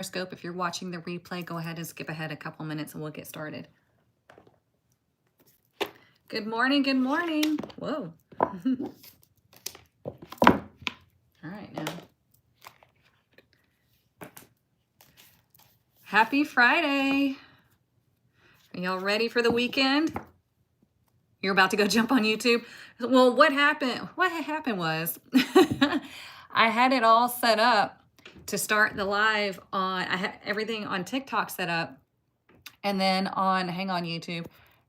Tarotscope. If you're watching the replay, go ahead and skip ahead a couple minutes and we'll get started. Good morning, good morning. Whoa. All right now. Happy Friday. Are y'all ready for the weekend? You're about to go jump on YouTube? Well, what happened was I had it all set up to start the live on, I had everything on TikTok set up, and then on, hang on YouTube,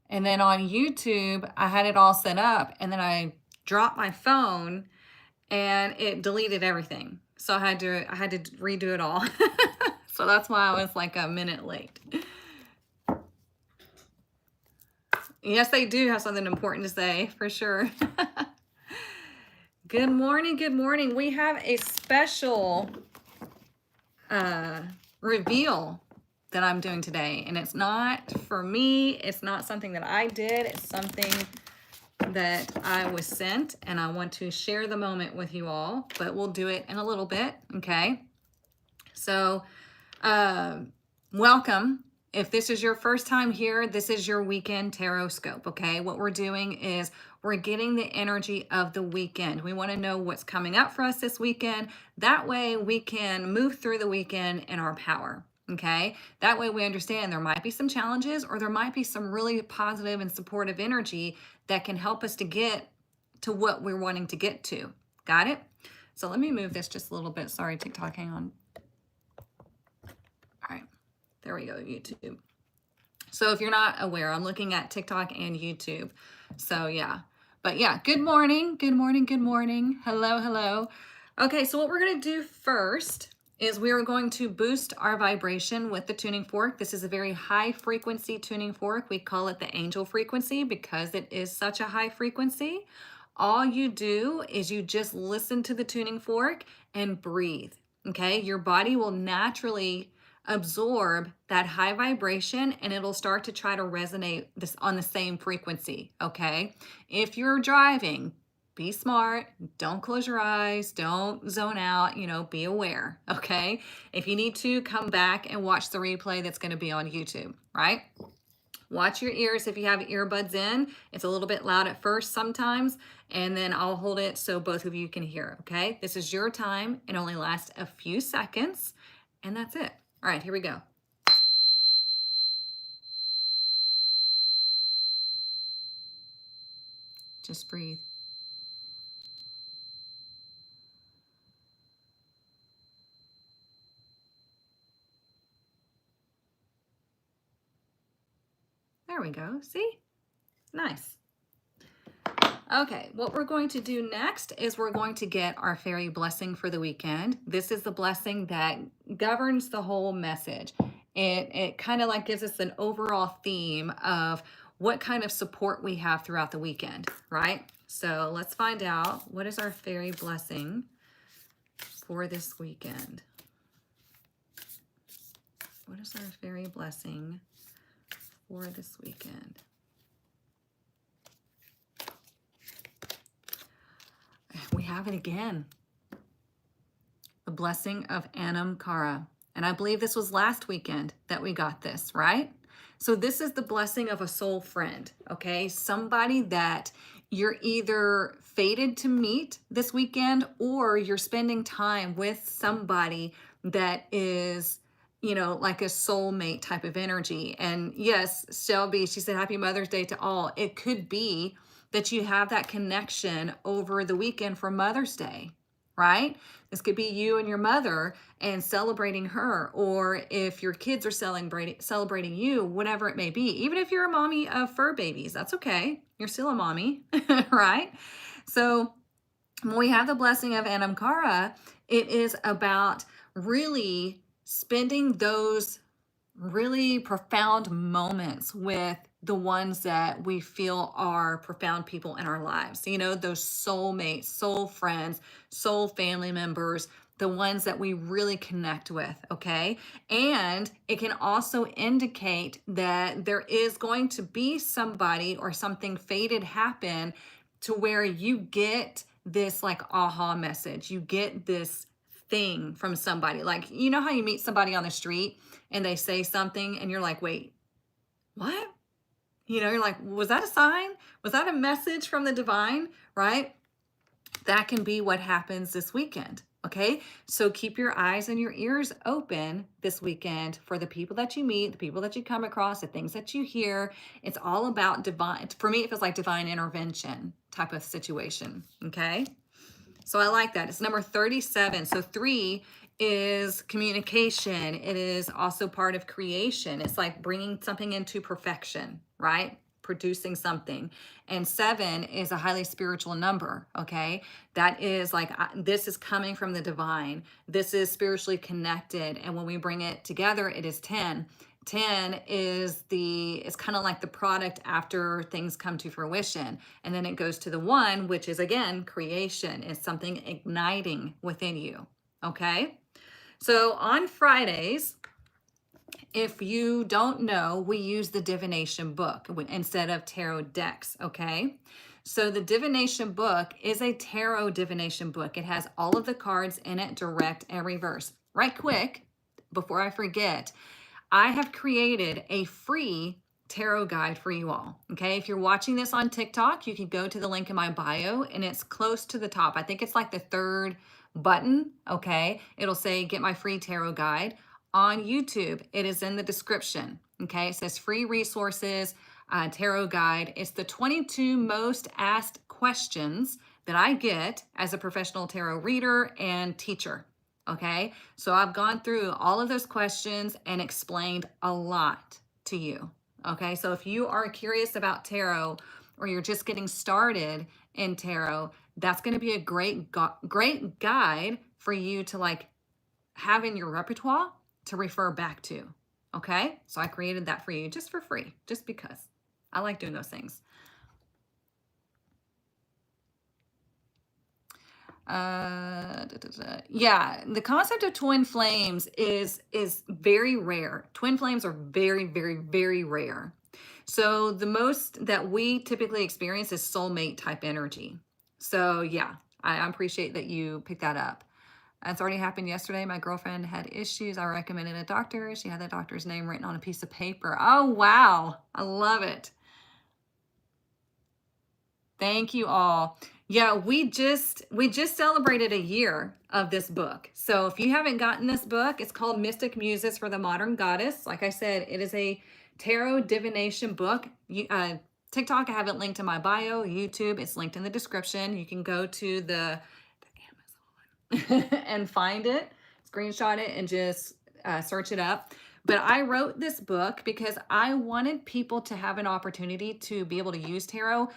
and then on YouTube, I had it all set up, and then I dropped my phone and it deleted everything. So I had to redo it all. So that's why I was like a minute late. Yes, they do have something important to say, for sure. Good morning, good morning. We have a special reveal that I'm doing today. And it's not for me. It's not something that I did. It's something that I was sent. And I want to share the moment with you all. But we'll do it in a little bit, okay? So, welcome. If this is your first time here, this is your weekend Tarotscope, okay? What we're doing is we're getting the energy of the weekend. We want to know what's coming up for us this weekend. That way we can move through the weekend in our power, okay? That way we understand there might be some challenges or there might be some really positive and supportive energy that can help us to get to what we're wanting to get to. Got it? So let me move this just a little bit. Sorry, TikTok, hang on. All right. There we go, YouTube. So if you're not aware, I'm looking at TikTok and YouTube. So yeah, but yeah, good morning, good morning, good morning. Hello, hello. Okay, so what we're gonna do first is we are going to boost our vibration with the tuning fork. This is a very high frequency tuning fork. We call it the angel frequency because it is such a high frequency. All you do is you just listen to the tuning fork and breathe, okay? Your body will naturally absorb that high vibration and it'll start to try to resonate this on the same frequency, okay? If you're driving, be smart, don't close your eyes, don't zone out, be aware, okay? If you need to, come back and watch the replay that's going to be on YouTube, right? Watch your ears if you have earbuds in. It's a little bit loud at first sometimes, and then I'll hold it so both of you can hear, okay? This is your time. It only lasts a few seconds, and that's it. All right, here we go. Just breathe. There we go. See? Nice. Okay, what we're going to do next is we're going to get our fairy blessing for the weekend. This is the blessing that governs the whole message. It kind of like gives us an overall theme of what kind of support we have throughout the weekend, right? So let's find out, what is our fairy blessing for this weekend? What is our fairy blessing for this weekend? We have it again. The blessing of Anam Cara. And I believe this was last weekend that we got this, right? So this is the blessing of a soul friend, okay? Somebody that you're either fated to meet this weekend or you're spending time with somebody that is, like a soulmate type of energy. And yes, Shelby, she said, Happy Mother's Day to all. It could be that you have that connection over the weekend for Mother's Day, right? This could be you and your mother and celebrating her, or if your kids are celebrating you, whatever it may be. Even if you're a mommy of fur babies, that's okay. You're still a mommy, right? So when we have the blessing of Anam Cara, it is about really spending those really profound moments with the ones that we feel are profound people in our lives. Those soulmates, soul friends, soul family members, the ones that we really connect with, okay? And it can also indicate that there is going to be somebody or something fated happen to where you get this like aha message. You get this thing from somebody. Like, you know how you meet somebody on the street and they say something and you're like, wait, what? You know, you're like, was that a sign? Was that a message from the divine? Right? That can be what happens this weekend. Okay, so keep your eyes and your ears open this weekend for the people that you meet, the people that you come across, the things that you hear. It's all about divine. For me, it feels like divine intervention type of situation. Okay, so I like that. It's number 37. So 3 is communication. It is also part of creation. It's like bringing something into perfection, right? Producing something. And 7 is a highly spiritual number, okay? That is like, this is coming from the divine. This is spiritually connected. And when we bring it together, it is 10. 10 is kind of like the product after things come to fruition. And then it goes to the 1, which is again, creation. It's something igniting within you, okay? So on Fridays, if you don't know, we use the divination book instead of tarot decks, okay? So the divination book is a tarot divination book. It has all of the cards in it, direct and reverse. Right quick, before I forget, I have created a free tarot guide for you all, okay? If you're watching this on TikTok, you can go to the link in my bio and it's close to the top. I think it's like the 3rd button, okay? It'll say, get my free tarot guide. On YouTube, it is in the description, okay? It says free resources, tarot guide. It's the 22 most asked questions that I get as a professional tarot reader and teacher, okay? So I've gone through all of those questions and explained a lot to you, okay? So if you are curious about tarot or you're just getting started in tarot, that's going to be a great guide for you to like have in your repertoire to refer back to, okay? So I created that for you just for free, just because I like doing those things. Yeah, the concept of twin flames is very rare. Twin flames are very, very, very rare. So the most that we typically experience is soulmate type energy. So yeah, I appreciate that you picked that up. It's already happened yesterday. My girlfriend had issues. I recommended a doctor. She had the doctor's name written on a piece of paper. Oh, wow. I love it. Thank you all. Yeah, we just celebrated a year of this book. So if you haven't gotten this book, it's called Mystic Muses for the Modern Goddess. Like I said, it is a tarot divination book. TikTok, I have it linked in my bio. YouTube, it's linked in the description. You can go to the and find it, screenshot it, and just search it up. But I wrote this book because I wanted people to have an opportunity to be able to use tarot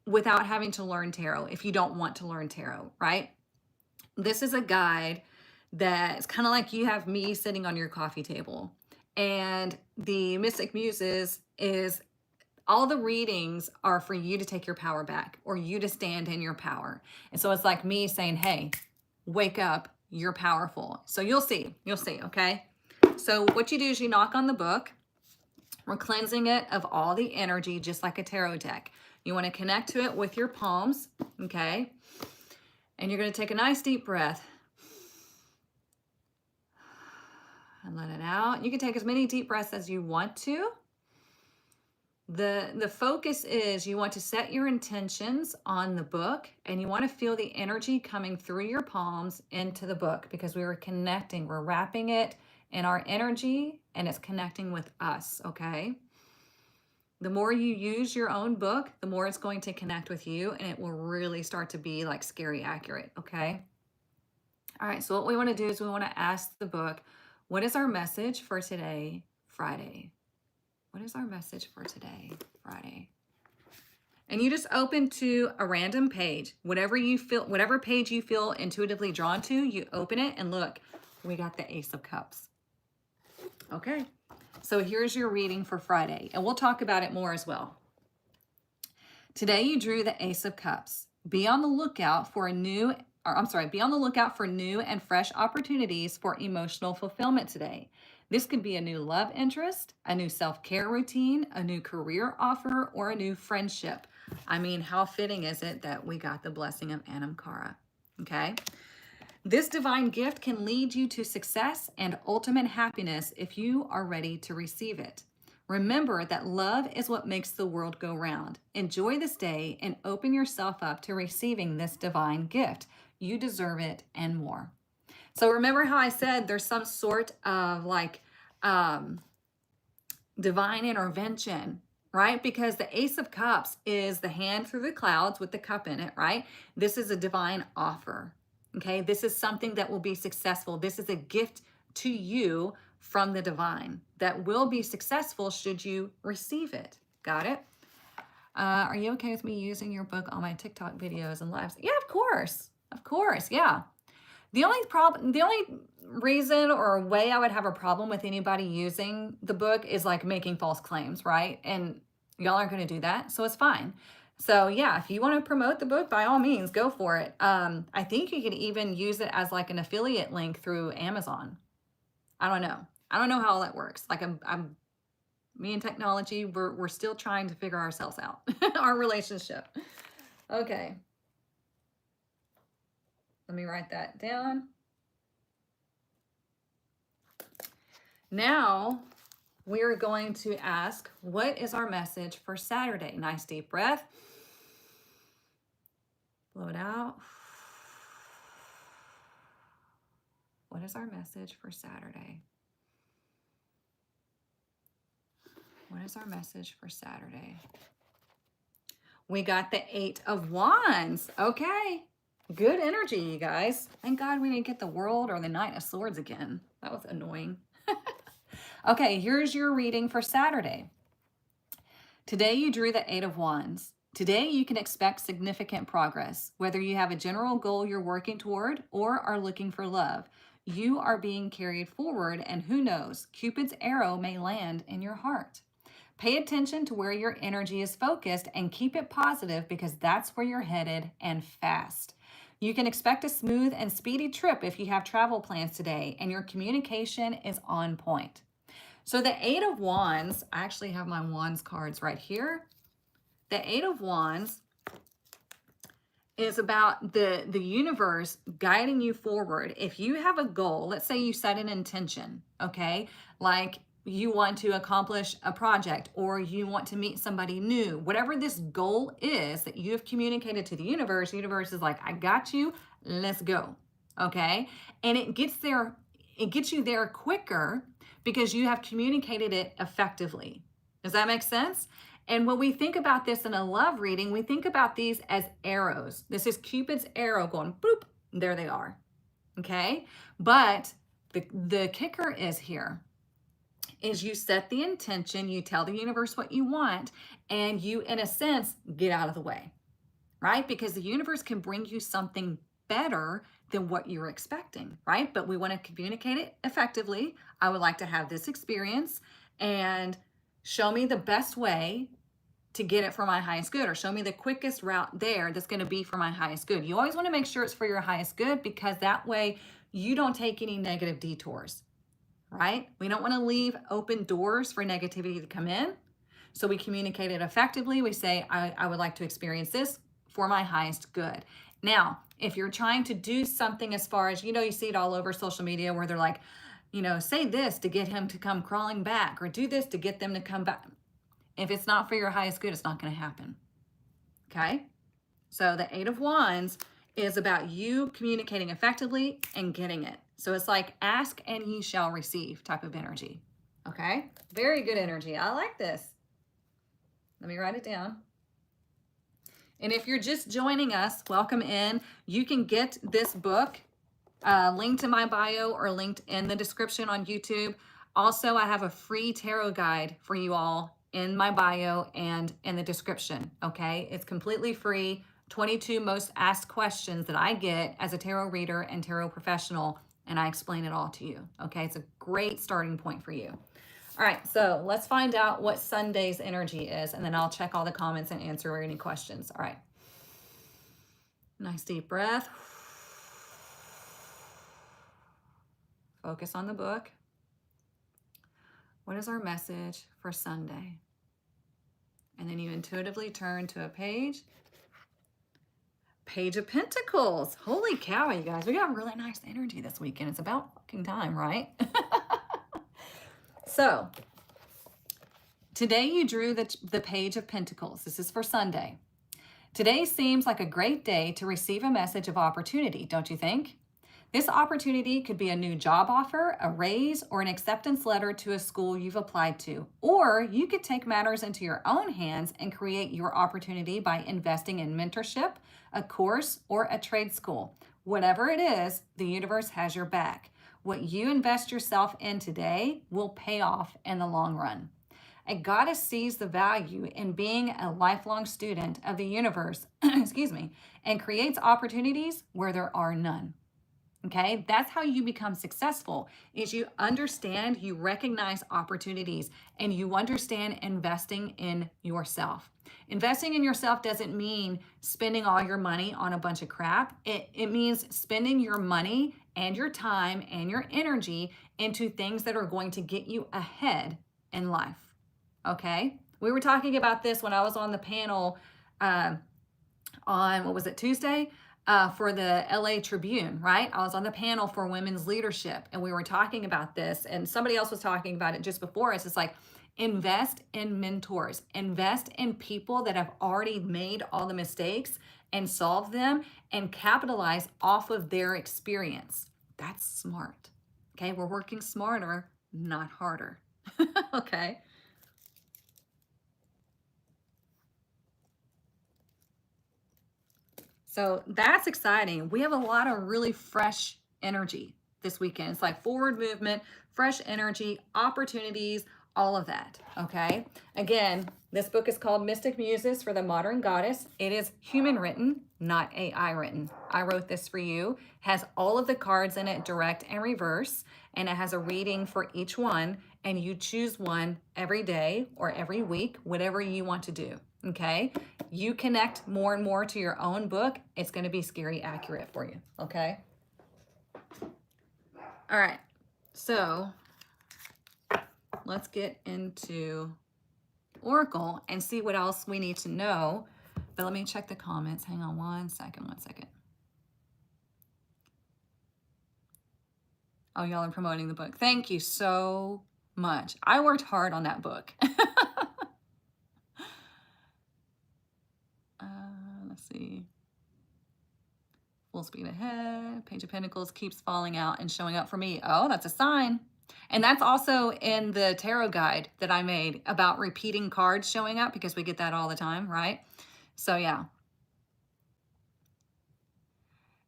without having to learn tarot if you don't want to learn tarot, right? This is a guide that's kind of like you have me sitting on your coffee table. And the Mystic Muses is all the readings are for you to take your power back or you to stand in your power. And so it's like me saying, hey, wake up, you're powerful. So you'll see, okay? So what you do is you knock on the book. We're cleansing it of all the energy, just like a tarot deck. You want to connect to it with your palms, okay? And you're going to take a nice deep breath and let it out. You can take as many deep breaths as you want to. The focus is you want to set your intentions on the book and you want to feel the energy coming through your palms into the book because we were connecting, we're wrapping it in our energy and it's connecting with us, okay? The more you use your own book, the more it's going to connect with you and it will really start to be like scary accurate, okay? All right, so what we want to do is we want to ask the book, what is our message for today, Friday? What is our message for today, Friday? And you just open to a random page. Whatever page you feel intuitively drawn to, you open it and look, we got the Ace of Cups. Okay, so here's your reading for Friday, and we'll talk about it more as well. Today you drew the Ace of Cups. Be on the lookout for new and fresh opportunities for emotional fulfillment today. This could be a new love interest, a new self-care routine, a new career offer, or a new friendship. I mean, how fitting is it that we got the blessing of Anam Cara, okay? This divine gift can lead you to success and ultimate happiness if you are ready to receive it. Remember that love is what makes the world go round. Enjoy this day and open yourself up to receiving this divine gift. You deserve it and more. So remember how I said there's some sort of like divine intervention, right? Because the Ace of Cups is the hand through the clouds with the cup in it, right? This is a divine offer, okay? This is something that will be successful. This is a gift to you from the divine that will be successful should you receive it. Got it? Are you okay with me using your book on my TikTok videos and lives? Yeah, of course. Of course, yeah. The only reason or way I would have a problem with anybody using the book is like making false claims, right? And y'all aren't going to do that, so it's fine. So yeah, if you want to promote the book, by all means, go for it. I think you could even use it as like an affiliate link through Amazon. I don't know. I don't know how all that works. Like me and technology, we're still trying to figure ourselves out, our relationship. Okay. Let me write that down. Now we're going to ask, what is our message for Saturday? Nice deep breath. Blow it out. What is our message for Saturday? What is our message for Saturday? We got the 8 of Wands. Okay. Good energy, you guys. Thank God we didn't get the World or the Knight of Swords again. That was annoying. Okay, here's your reading for Saturday. Today you drew the 8 of Wands. Today you can expect significant progress. Whether you have a general goal you're working toward or are looking for love, you are being carried forward, and who knows, Cupid's arrow may land in your heart. Pay attention to where your energy is focused and keep it positive, because that's where you're headed, and fast. You can expect a smooth and speedy trip if you have travel plans today and your communication is on point. So the 8 of Wands, I actually have my Wands cards right here. The 8 of Wands is about the universe guiding you forward. If you have a goal, let's say you set an intention, okay? Like you want to accomplish a project or you want to meet somebody new, whatever this goal is that you have communicated to the universe is like, I got you, let's go, okay? And it gets you there quicker because you have communicated it effectively. Does that make sense? And when we think about this in a love reading, we think about these as arrows. This is Cupid's arrow going boop, there they are, okay? But the kicker is here, is you set the intention, you tell the universe what you want, and you, in a sense, get out of the way, right? Because the universe can bring you something better than what you're expecting, right? But we want to communicate it effectively. I would like to have this experience and show me the best way to get it for my highest good, or show me the quickest route there that's going to be for my highest good. You always want to make sure it's for your highest good, because that way you don't take any negative detours, right? We don't want to leave open doors for negativity to come in. So we communicate it effectively. We say, I would like to experience this for my highest good. Now, if you're trying to do something as far as, you see it all over social media where they're like, say this to get him to come crawling back, or do this to get them to come back. If it's not for your highest good, it's not going to happen. Okay? So the 8 of Wands is about you communicating effectively and getting it. So it's like ask and ye shall receive type of energy. Okay? Very good energy. I like this. Let me write it down. And if you're just joining us, welcome in. You can get this book linked in my bio or linked in the description on YouTube. Also, I have a free tarot guide for you all in my bio and in the description, okay? It's completely free. 22 most asked questions that I get as a tarot reader and tarot professional, and I explain it all to you, okay? It's a great starting point for you. All right, so let's find out what Sunday's energy is, and then I'll check all the comments and answer any questions. All right. Nice deep breath. Focus on the book. What is our message for Sunday? And then you intuitively turn to a page. Page of Pentacles. Holy cow, you guys. We got really nice energy this weekend. It's about fucking time, right? So, today you drew the Page of Pentacles. This is for Sunday. Today seems like a great day to receive a message of opportunity, don't you think? This opportunity could be a new job offer, a raise, or an acceptance letter to a school you've applied to. Or you could take matters into your own hands and create your opportunity by investing in mentorship, a course, or a trade school. Whatever it is, the universe has your back. What you invest yourself in today will pay off in the long run. A goddess sees the value in being a lifelong student of the universe, excuse me, and creates opportunities where there are none. Okay, that's how you become successful, is you understand, you recognize opportunities, and you understand investing in yourself. Investing in yourself doesn't mean spending all your money on a bunch of crap. It means spending your money and your time and your energy into things that are going to get you ahead in life. Okay, we were talking about this when I was on the panel on, what was it, Tuesday? For the LA Tribune, right? I was on the panel for women's leadership and we were talking about this, and somebody else was talking about it just before us. It's like, invest in mentors, invest in people that have already made all the mistakes and solved them and capitalize off of their experience. That's smart. Okay, we're working smarter, not harder. Okay. So that's exciting. We have a lot of really fresh energy this weekend. It's like forward movement, fresh energy, opportunities, all of that. Okay. Again, this book is called Mystic Muses for the Modern Goddess. It is human written, not AI written. I wrote this for you. Has all of the cards in it, direct and reverse, and it has a reading for each one, and you choose one every day or every week, whatever you want to do. Okay, you connect more and more to your own book, it's going to be scary accurate for you. Okay. All right. So let's get into Oracle and see what else we need to know. But let me check the comments. Hang on one second. Oh, y'all are promoting the book. Thank you so much. I worked hard on that book. Let's see. Full speed ahead. Page of Pentacles keeps falling out and showing up for me. Oh, that's a sign. And that's also in the tarot guide that I made about repeating cards showing up, because we get that all the time, right? So yeah.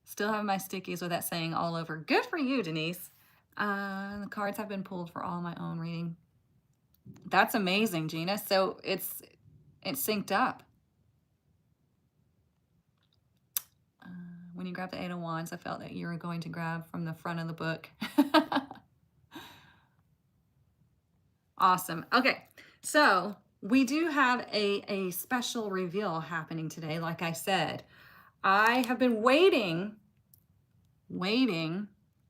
Still have my stickies with that saying all over. Good for you, Denise. The cards have been pulled for all my own reading. That's amazing, Gina. So it's synced up. When you grab the Eight of Wands, I felt that you were going to grab from the front of the book. Awesome. Okay, so we do have a special reveal happening today. Like I said, I have been waiting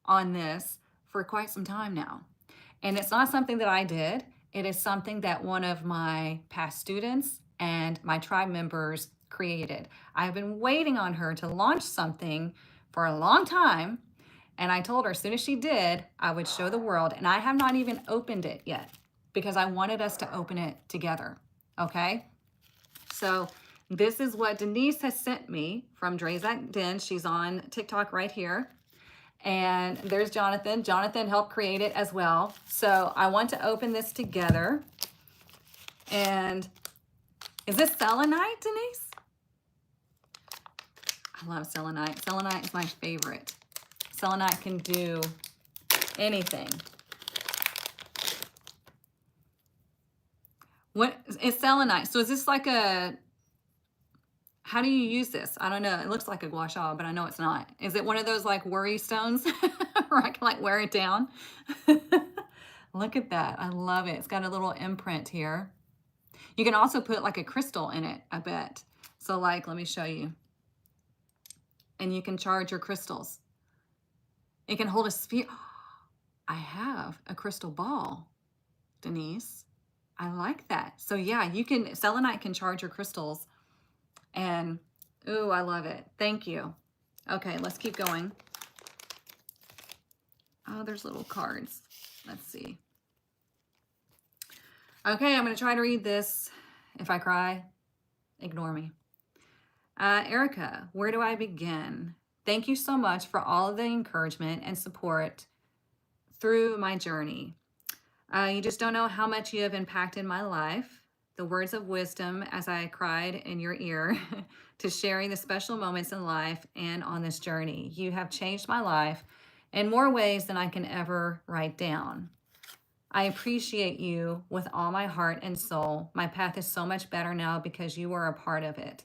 on this for quite some time now. And it's not something that I did. It is something that one of my past students and my tribe members created. I've been waiting on her to launch something for a long time. And I told her as soon as she did, I would show the world. And I have not even opened it yet because I wanted us to open it together. Okay. So this is what Denise has sent me from Drazak Den. She's on TikTok right here. And there's Jonathan. Jonathan helped create it as well. So I want to open this together. And is this selenite, Denise? I love selenite. Selenite is my favorite. Selenite can do anything. What is selenite? So is this like a, how do you use this? I don't know. It looks like a gua sha, but I know it's not. Is it one of those like worry stones where I can like wear it down? Look at that. I love it. It's got a little imprint here. You can also put like a crystal in it, I bet. So like, let me show you. And you can charge your crystals. It can hold a sphere. I have a crystal ball, Denise. I like that. So yeah, you can, selenite can charge your crystals. And Ooh, I love it. Thank you. Okay, let's keep going. Oh, there's little cards. Let's see. Okay, I'm going to try to read this. If I cry, ignore me. Erica, where do I begin? Thank you so much for all of the encouragement and support through my journey. You just don't know how much you have impacted my life. The words of wisdom as I cried in your ear to sharing the special moments in life and on this journey. You have changed my life in more ways than I can ever write down. I appreciate you with all my heart and soul. My path is so much better now because you were a part of it.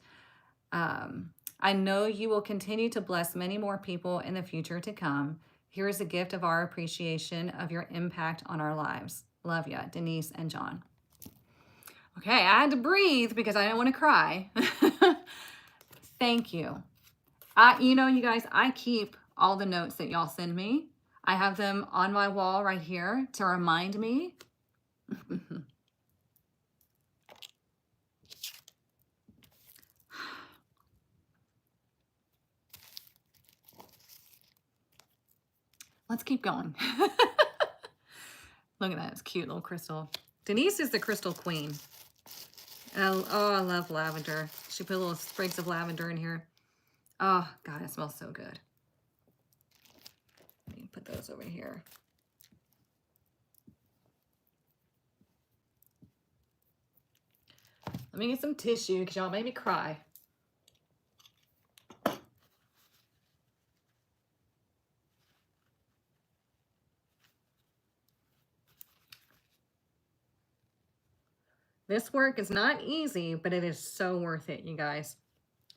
I know you will continue to bless many more people in the future to come. Here is a gift of our appreciation of your impact on our lives. Love ya, Denise and John. Okay, I had to breathe because I didn't want to cry. Thank you. You know, you guys, I keep all the notes that y'all send me. I have them on my wall right here to remind me. Let's keep going. Look at that, it's cute little crystal. Denise is the crystal queen. Oh, I love lavender. She put little sprigs of lavender in here. Oh, God, it smells so good. Let me put those over here. Let me get some tissue because y'all made me cry. This work is not easy, but it is so worth it, you guys.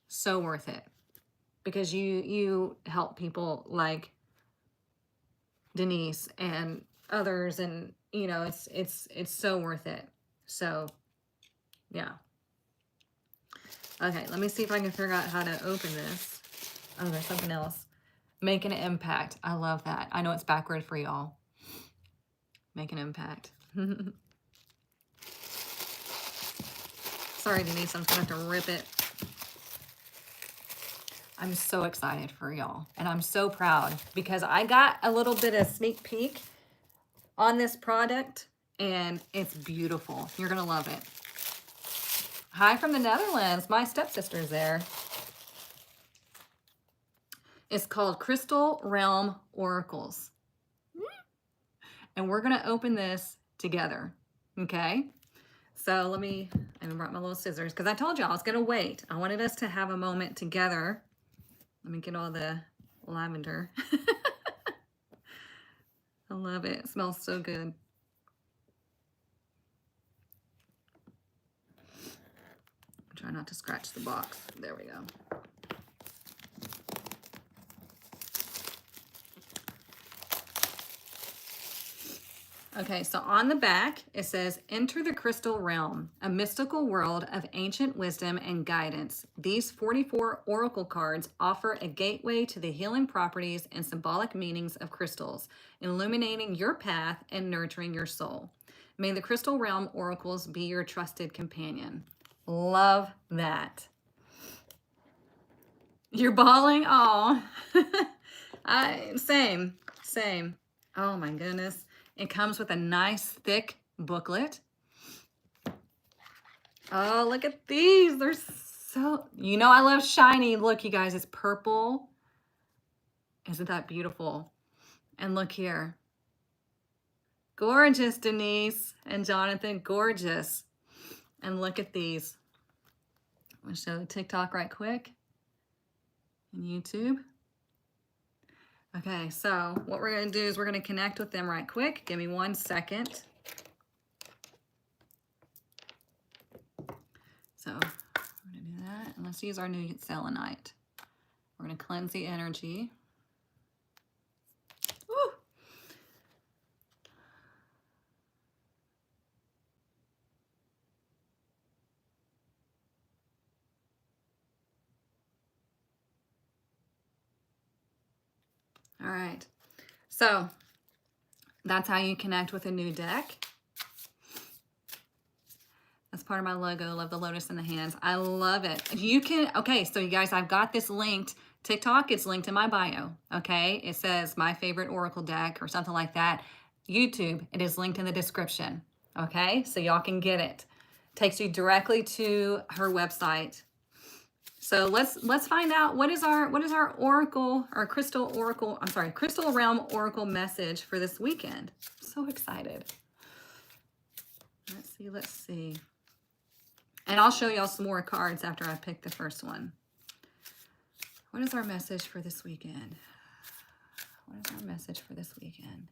So worth it. Because you help people like Denise and others, and you know, it's so worth it. So yeah. Okay, let me see if I can figure out how to open this. Oh, there's something else. Make an impact. I love that. I know it's backward for y'all. Make an impact. Sorry, Denise, I'm gonna have to rip it. I'm so excited for y'all, and I'm so proud because I got a little bit of sneak peek on this product, and it's beautiful. You're gonna love it. Hi from the Netherlands. My stepsister's there. It's called Crystal Realm Oracles. And we're gonna open this together, okay? So I even brought my little scissors because I told you I was gonna wait. I wanted us to have a moment together. Let me get all the lavender. I love it. It smells so good. Try not to scratch the box. There we go. Okay, so on the back, it says, enter the crystal realm, a mystical world of ancient wisdom and guidance. These 44 oracle cards offer a gateway to the healing properties and symbolic meanings of crystals, illuminating your path and nurturing your soul. May the crystal realm oracles be your trusted companion. Love that. You're bawling? Oh, same. Oh my goodness. It comes with a nice thick booklet. Oh, look at these. They're so, you know, I love shiny. Look, you guys, it's purple. Isn't that beautiful? And look here. Gorgeous, Denise and Jonathan, gorgeous. And look at these. I'm gonna show TikTok right quick and YouTube. Okay, so what we're gonna do is we're gonna connect with them right quick. Give me 1 second. So we're gonna do that, and let's use our new selenite. We're gonna cleanse the energy. Woo! All right, so that's how you connect with a new deck. That's part of my logo. Love the lotus in the hands. I love it. You can, okay, so you guys, I've got this linked. TikTok, it's linked in my bio, okay? It says my favorite oracle deck or something like that. YouTube, it is linked in the description, okay? So y'all can get it. Takes you directly to her website. So let's find out what is our oracle or crystal realm oracle message for this weekend. I'm so excited. Let's see. And I'll show y'all some more cards after I pick the first one. What is our message for this weekend? What is our message for this weekend?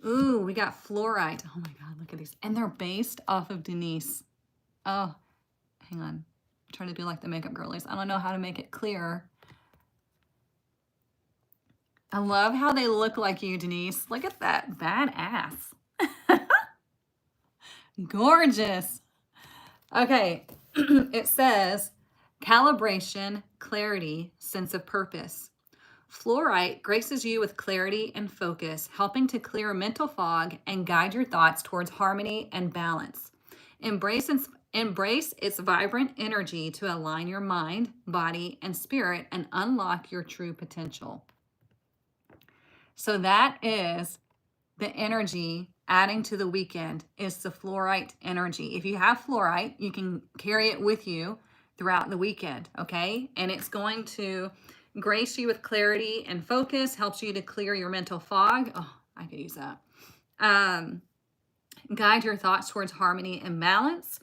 Ooh, we got fluorite. Oh my God, look at these. And they're based off of Denise. Oh, hang on. I'm trying to do like the makeup girlies. I don't know how to make it clearer. I love how they look like you, Denise. Look at that. Badass. Gorgeous. Okay. It says calibration, clarity, sense of purpose. Fluorite graces you with clarity and focus, helping to clear mental fog and guide your thoughts towards harmony and balance. Embrace its vibrant energy to align your mind, body, and spirit and unlock your true potential. So that is the energy adding to the weekend is the fluorite energy. If you have fluorite, you can carry it with you throughout the weekend, okay? And it's going to grace you with clarity and focus, helps you to clear your mental fog. Oh, I could use that. Guide your thoughts towards harmony and balance.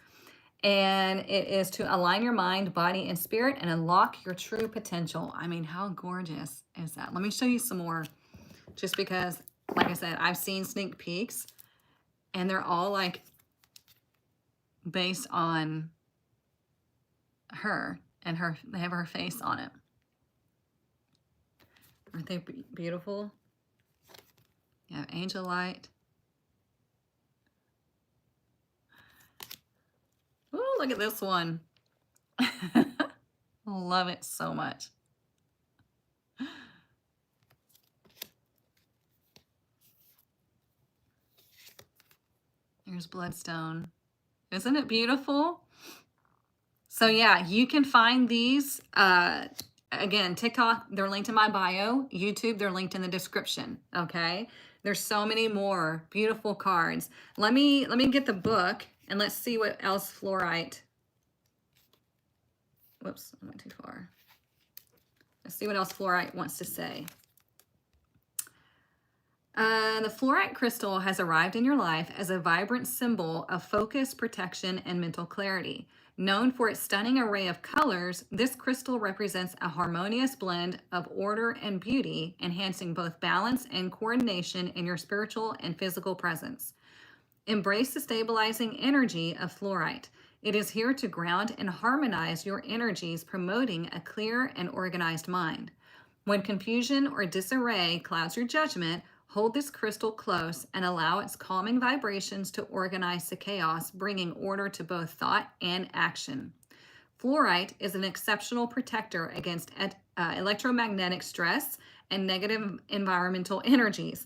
And it is to align your mind, body, and spirit and unlock your true potential. I mean, how gorgeous is that? Let me show you some more, just because, like I said, I've seen sneak peeks and they're all like based on her and they have her face on it. Aren't they beautiful? Yeah, angel light. Oh, look at this one. Love it so much. Here's bloodstone. Isn't it beautiful? So yeah, you can find these, again, TikTok, they're linked in my bio. YouTube, they're linked in the description, okay? There's so many more beautiful cards. Let me get the book and let's see what else fluorite. Whoops, I went too far. Let's see what else fluorite wants to say. The fluorite crystal has arrived in your life as a vibrant symbol of focus, protection, and mental clarity. Known for its stunning array of colors, this crystal represents a harmonious blend of order and beauty, enhancing both balance and coordination in your spiritual and physical presence. Embrace the stabilizing energy of fluorite. It is here to ground and harmonize your energies, promoting a clear and organized mind. When confusion or disarray clouds your judgment, hold this crystal close and allow its calming vibrations to organize the chaos, bringing order to both thought and action. Fluorite is an exceptional protector against electromagnetic stress and negative environmental energies.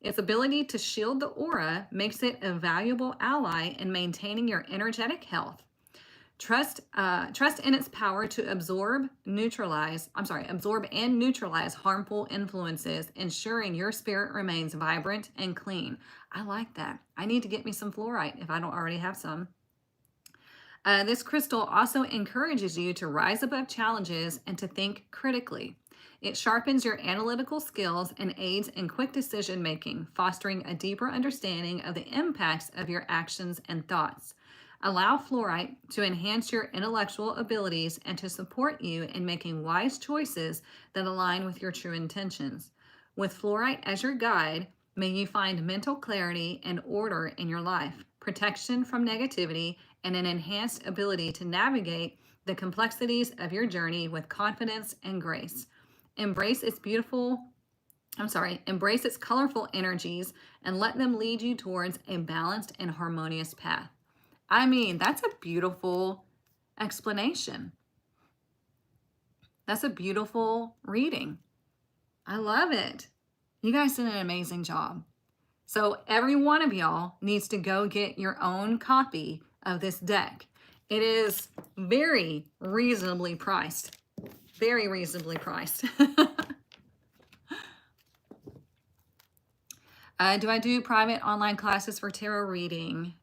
Its ability to shield the aura makes it a valuable ally in maintaining your energetic health. Trust in its power to absorb and neutralize harmful influences, ensuring your spirit remains vibrant and clean. I like that. I need to get me some fluorite if I don't already have some. This crystal also encourages you to rise above challenges and to think critically. It sharpens your analytical skills and aids in quick decision making, fostering a deeper understanding of the impacts of your actions and thoughts. Allow fluorite to enhance your intellectual abilities and to support you in making wise choices that align with your true intentions. With fluorite as your guide, may you find mental clarity and order in your life, protection from negativity, and an enhanced ability to navigate the complexities of your journey with confidence and grace. Embrace its colorful energies and let them lead you towards a balanced and harmonious path. I mean, that's a beautiful explanation. That's a beautiful reading. I love it. You guys did an amazing job. So every one of y'all needs to go get your own copy of this deck. It is very reasonably priced. Very reasonably priced. Do I do private online classes for tarot reading?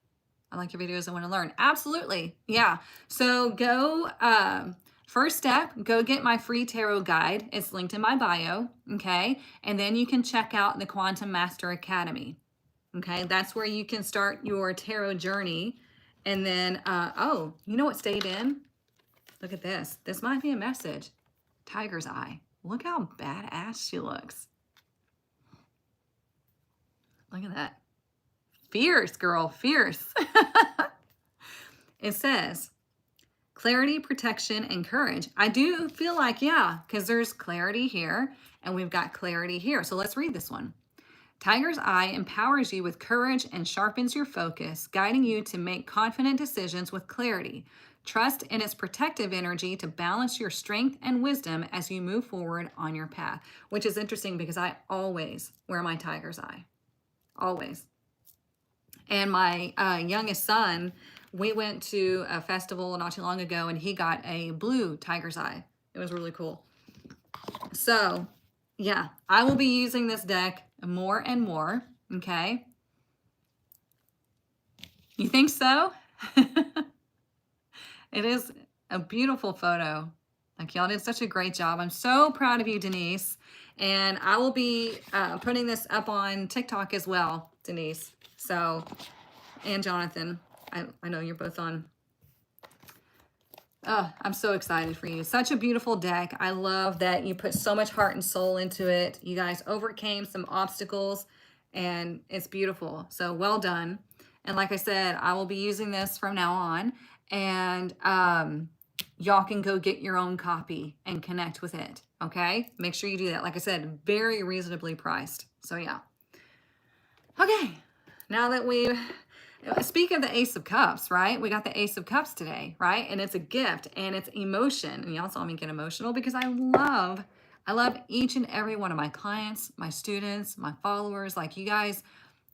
I like your videos. I want to learn. Absolutely. Yeah. So go, first step, go get my free tarot guide. It's linked in my bio. Okay. And then you can check out the Quantum Master Academy. Okay. That's where you can start your tarot journey. And then, oh, you know what stayed in? Look at this. This might be a message. Tiger's eye. Look how badass she looks. Look at that. Fierce, girl. Fierce. It says, clarity, protection, and courage. I do feel like, yeah, because there's clarity here and we've got clarity here. So let's read this one. Tiger's eye empowers you with courage and sharpens your focus, guiding you to make confident decisions with clarity. Trust in its protective energy to balance your strength and wisdom as you move forward on your path, which is interesting because I always wear my tiger's eye. Always. And my youngest son, we went to a festival not too long ago and he got a blue tiger's eye. It was really cool. So yeah, I will be using this deck more and more. Okay. You think so? It is a beautiful photo. Like, y'all did such a great job. I'm so proud of you, Denise. And I will be putting this up on TikTok as well, Denise. So, and Jonathan, I know you're both on. Oh, I'm so excited for you. Such a beautiful deck. I love that you put so much heart and soul into it. You guys overcame some obstacles and it's beautiful. So well done. And like I said, I will be using this from now on, and y'all can go get your own copy and connect with it. Okay. Make sure you do that. Like I said, very reasonably priced. So yeah. Okay. Now that we speak of the Ace of Cups, right? We got the Ace of Cups today, right? And it's a gift and it's emotion. And y'all saw me get emotional because I love each and every one of my clients, my students, my followers. Like, you guys,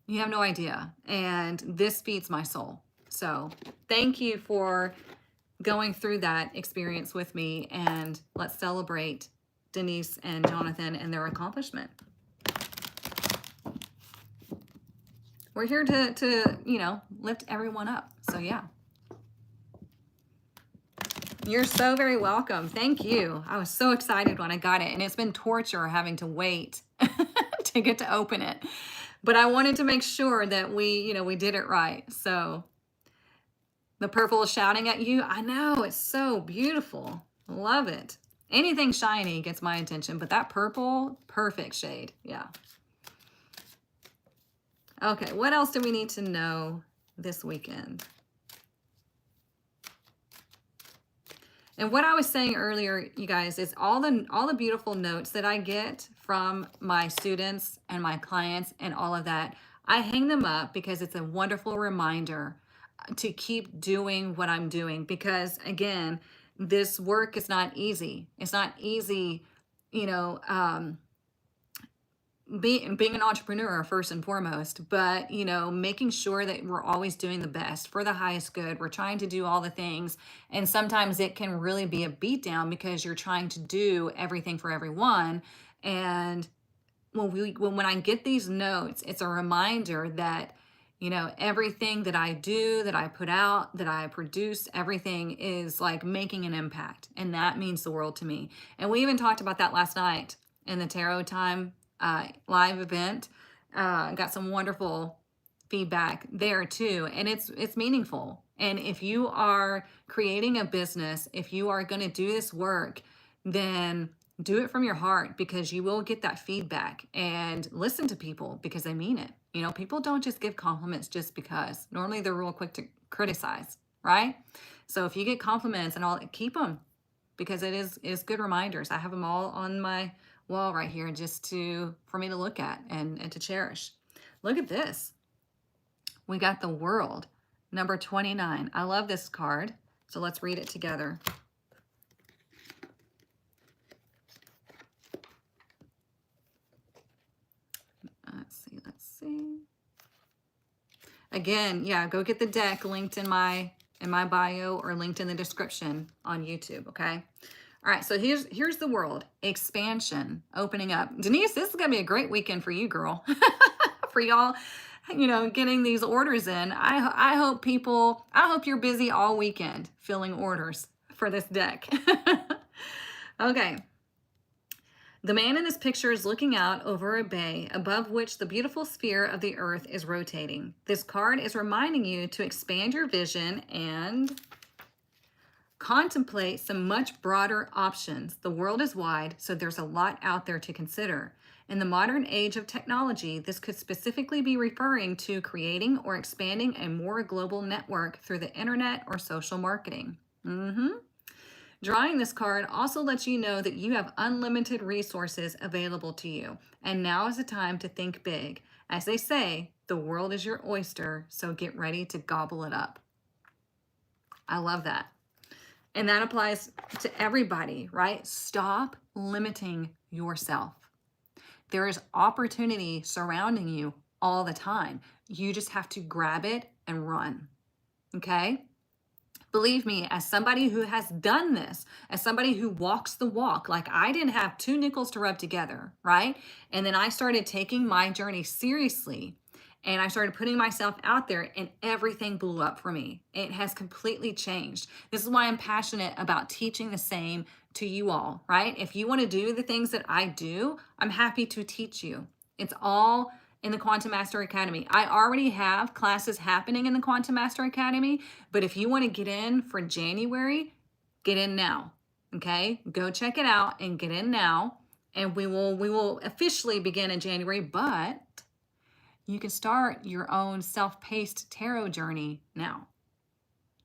you have no idea. And this feeds my soul. So thank you for going through that experience with me. And let's celebrate Denise and Jonathan and their accomplishment. We're here to, you know, lift everyone up. So yeah. You're so very welcome. Thank you. I was so excited when I got it. And it's been torture having to wait to get to open it. But I wanted to make sure that we did it right. So the purple is shouting at you. I know, it's so beautiful. Love it. Anything shiny gets my attention, but that purple, perfect shade. Yeah. Okay, what else do we need to know this weekend? And what I was saying earlier, you guys, is all the beautiful notes that I get from my students and my clients and all of that, I hang them up because it's a wonderful reminder to keep doing what I'm doing. Because again, this work is not easy. It's not easy, you know, being an entrepreneur first and foremost, but you know, making sure that we're always doing the best for the highest good. We're trying to do all the things, and sometimes it can really be a beatdown because you're trying to do everything for everyone. And when I get these notes, it's a reminder that, you know, everything that I do, that I put out, that I produce, everything is like making an impact, and that means the world to me. And we even talked about that last night in the Tarot Time live event. Got some wonderful feedback there too, and it's meaningful. And if you are creating a business, if you are going to do this work, then do it from your heart, because you will get that feedback. And listen to people because they mean it. You know, people don't just give compliments just because. Normally they're real quick to criticize, right? So if you get compliments and all, keep them, because it is good reminders. I have them all on my wall right here just for me to look at and to cherish. Look at this. We got the World, number 29. I love this card. So let's read it together. Let's see. Again, yeah, go get the deck linked in my bio or linked in the description on YouTube, okay? All right, so here's the world. Expansion, opening up. Denise, this is gonna be a great weekend for you, girl. For y'all, getting these orders in. I hope you're busy all weekend filling orders for this deck. Okay. The man in this picture is looking out over a bay above which the beautiful sphere of the earth is rotating. This card is reminding you to expand your vision and contemplate some much broader options. The world is wide, so there's a lot out there to consider. In the modern age of technology, this could specifically be referring to creating or expanding a more global network through the internet or social marketing. Drawing this card also lets you know that you have unlimited resources available to you. And now is the time to think big. As they say, the world is your oyster, so get ready to gobble it up. I love that. And that applies to everybody, right? Stop limiting yourself. There is opportunity surrounding you all the time. You just have to grab it and run, okay? Believe me, as somebody who has done this, as somebody who walks the walk, like I didn't have 2 nickels to rub together, right? And then I started taking my journey seriously and I started putting myself out there and everything blew up for me. It has completely changed. This is why I'm passionate about teaching the same to you all, right? If you want to do the things that I do, I'm happy to teach you. It's all in the Quantum Master Academy. I already have classes happening in the Quantum Master Academy, but if you want to get in for January, get in now, okay? Go check it out and get in now, and we will officially begin in January, but you can start your own self-paced tarot journey now,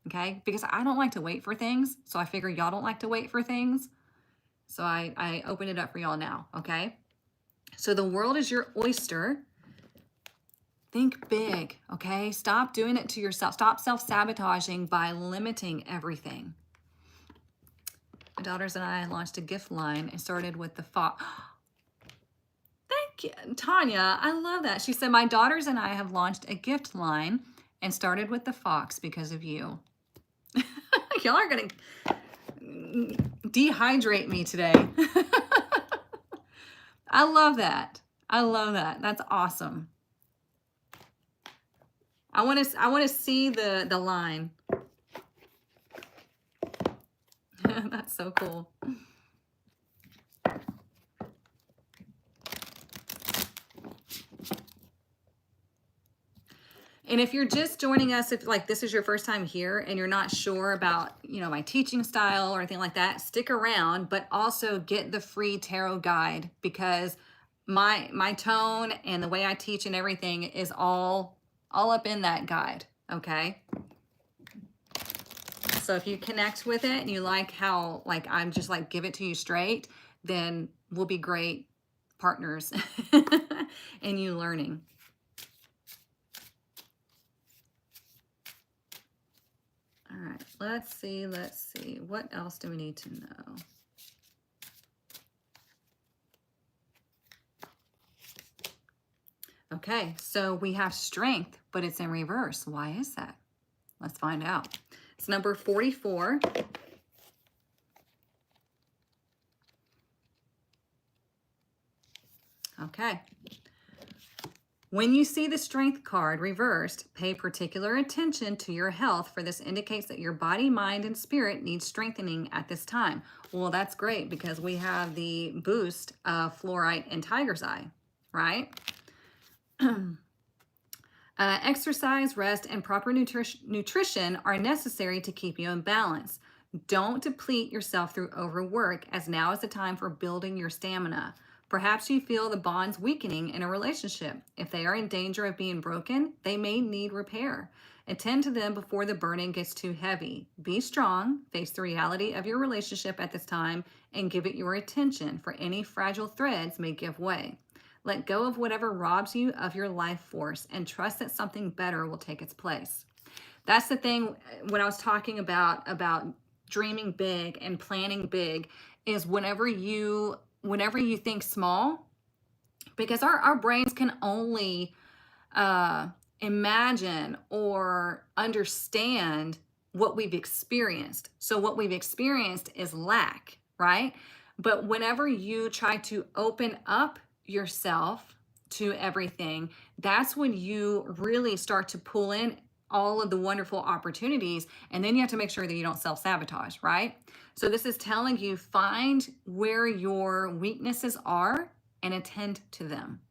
okay? Because I don't like to wait for things, so I figure y'all don't like to wait for things, so I open it up for y'all now, okay? So the world is your oyster. Think big, okay? Stop doing it to yourself. Stop self-sabotaging by limiting everything. My daughters and I launched a gift line and started with the fox. Thank you, Tanya. I love that. She said, my daughters and I have launched a gift line and started with the fox because of you. Y'all are going to dehydrate me today. I love that. I love that. That's awesome. I want to see the line. That's so cool. And if you're just joining us, if like this is your first time here and you're not sure about, my teaching style or anything like that, stick around, but also get the free tarot guide because my tone and the way I teach and everything is all up in that guide, okay? So if you connect with it and you like how, I'm just give it to you straight, then we'll be great partners in you learning. All right, let's see. What else do we need to know? Okay, so we have strength, but it's in reverse. Why is that? Let's find out. It's number 44. Okay. When you see the strength card reversed, pay particular attention to your health, for this indicates that your body, mind, and spirit need strengthening at this time. Well, that's great because we have the boost of fluorite and tiger's eye, right? Exercise, rest, and proper nutrition are necessary to keep you in balance. Don't deplete yourself through overwork, as now is the time for building your stamina. Perhaps you feel the bonds weakening in a relationship. If they are in danger of being broken, they may need repair. Attend to them before the burden gets too heavy. Be strong, face the reality of your relationship at this time, and give it your attention, for any fragile threads may give way. Let go of whatever robs you of your life force and trust that something better will take its place. That's the thing when I was talking about dreaming big and planning big, is whenever you think small, because our brains can only imagine or understand what we've experienced. So what we've experienced is lack, right? But whenever you try to open up yourself to everything, that's when you really start to pull in all of the wonderful opportunities. And then you have to make sure that you don't self-sabotage, right? So this is telling you, find where your weaknesses are and attend to them.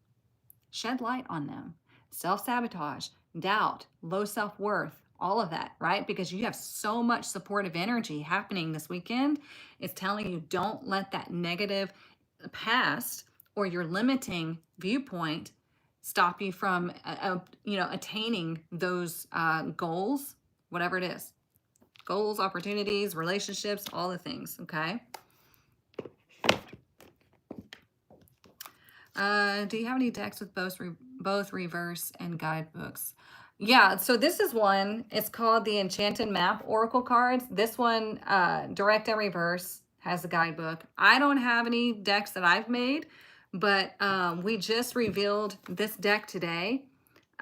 Shed light on them. Self-sabotage, doubt, low self-worth, all of that, right? Because you have so much supportive energy happening this weekend. It's telling you, don't let that negative past or your limiting viewpoint stop you from attaining those goals, whatever it is. Goals, opportunities, relationships, all the things, okay? Do you have any decks with both reverse and guidebooks? Yeah, so this is one. It's called the Enchanted Map Oracle cards. This one, direct and reverse, has a guidebook. I don't have any decks that I've made, but we just revealed this deck today.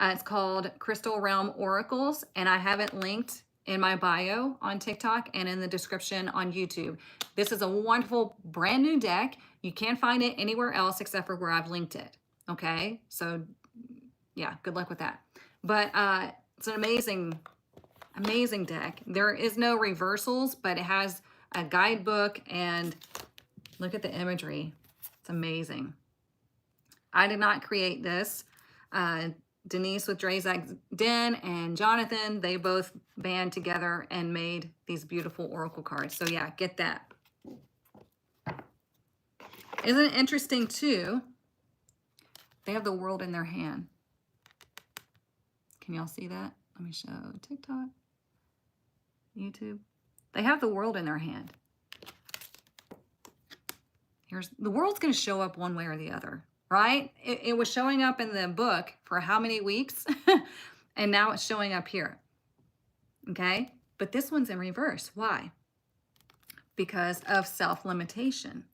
It's called Crystal Realm Oracles, and I have it linked in my bio on TikTok and in the description on YouTube. This is a wonderful brand new deck. You can't find it anywhere else except for where I've linked it. Okay, so yeah, good luck with that. But it's an amazing deck. There is no reversals, but it has a guidebook, and look at the imagery. It's amazing. I did not create this. Denise with Drazak Den and Jonathan, they both band together and made these beautiful oracle cards. So yeah, get that. Isn't it interesting too? They have the world in their hand. Can y'all see that? Let me show TikTok, YouTube. They have the world in their hand. Here's the world's going to show up one way or the other, right? It was showing up in the book for how many weeks? And now it's showing up here. Okay? But this one's in reverse. Why? Because of self-limitation.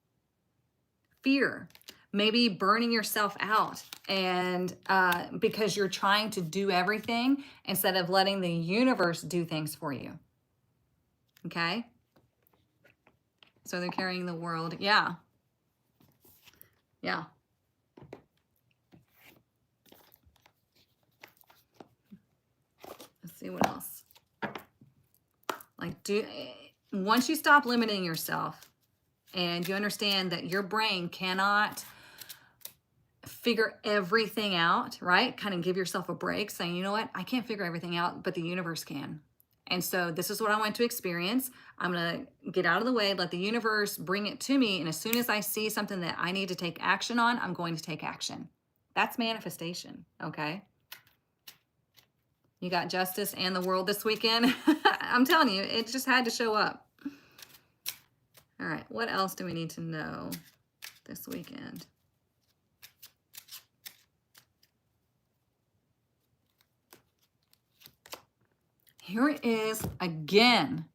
Fear. Maybe burning yourself out, and because you're trying to do everything instead of letting the universe do things for you. Okay? So they're carrying the world. Yeah. Yeah. Let's see what else. Like, once you stop limiting yourself and you understand that your brain cannot figure everything out, right? Kind of give yourself a break, saying, you know what? I can't figure everything out, but the universe can. And so this is what I want to experience. I'm going to get out of the way, let the universe bring it to me. And as soon as I see something that I need to take action on, I'm going to take action. That's manifestation, okay? You got justice and the world this weekend. I'm telling you, it just had to show up. All right, what else do we need to know this weekend? Here it is again.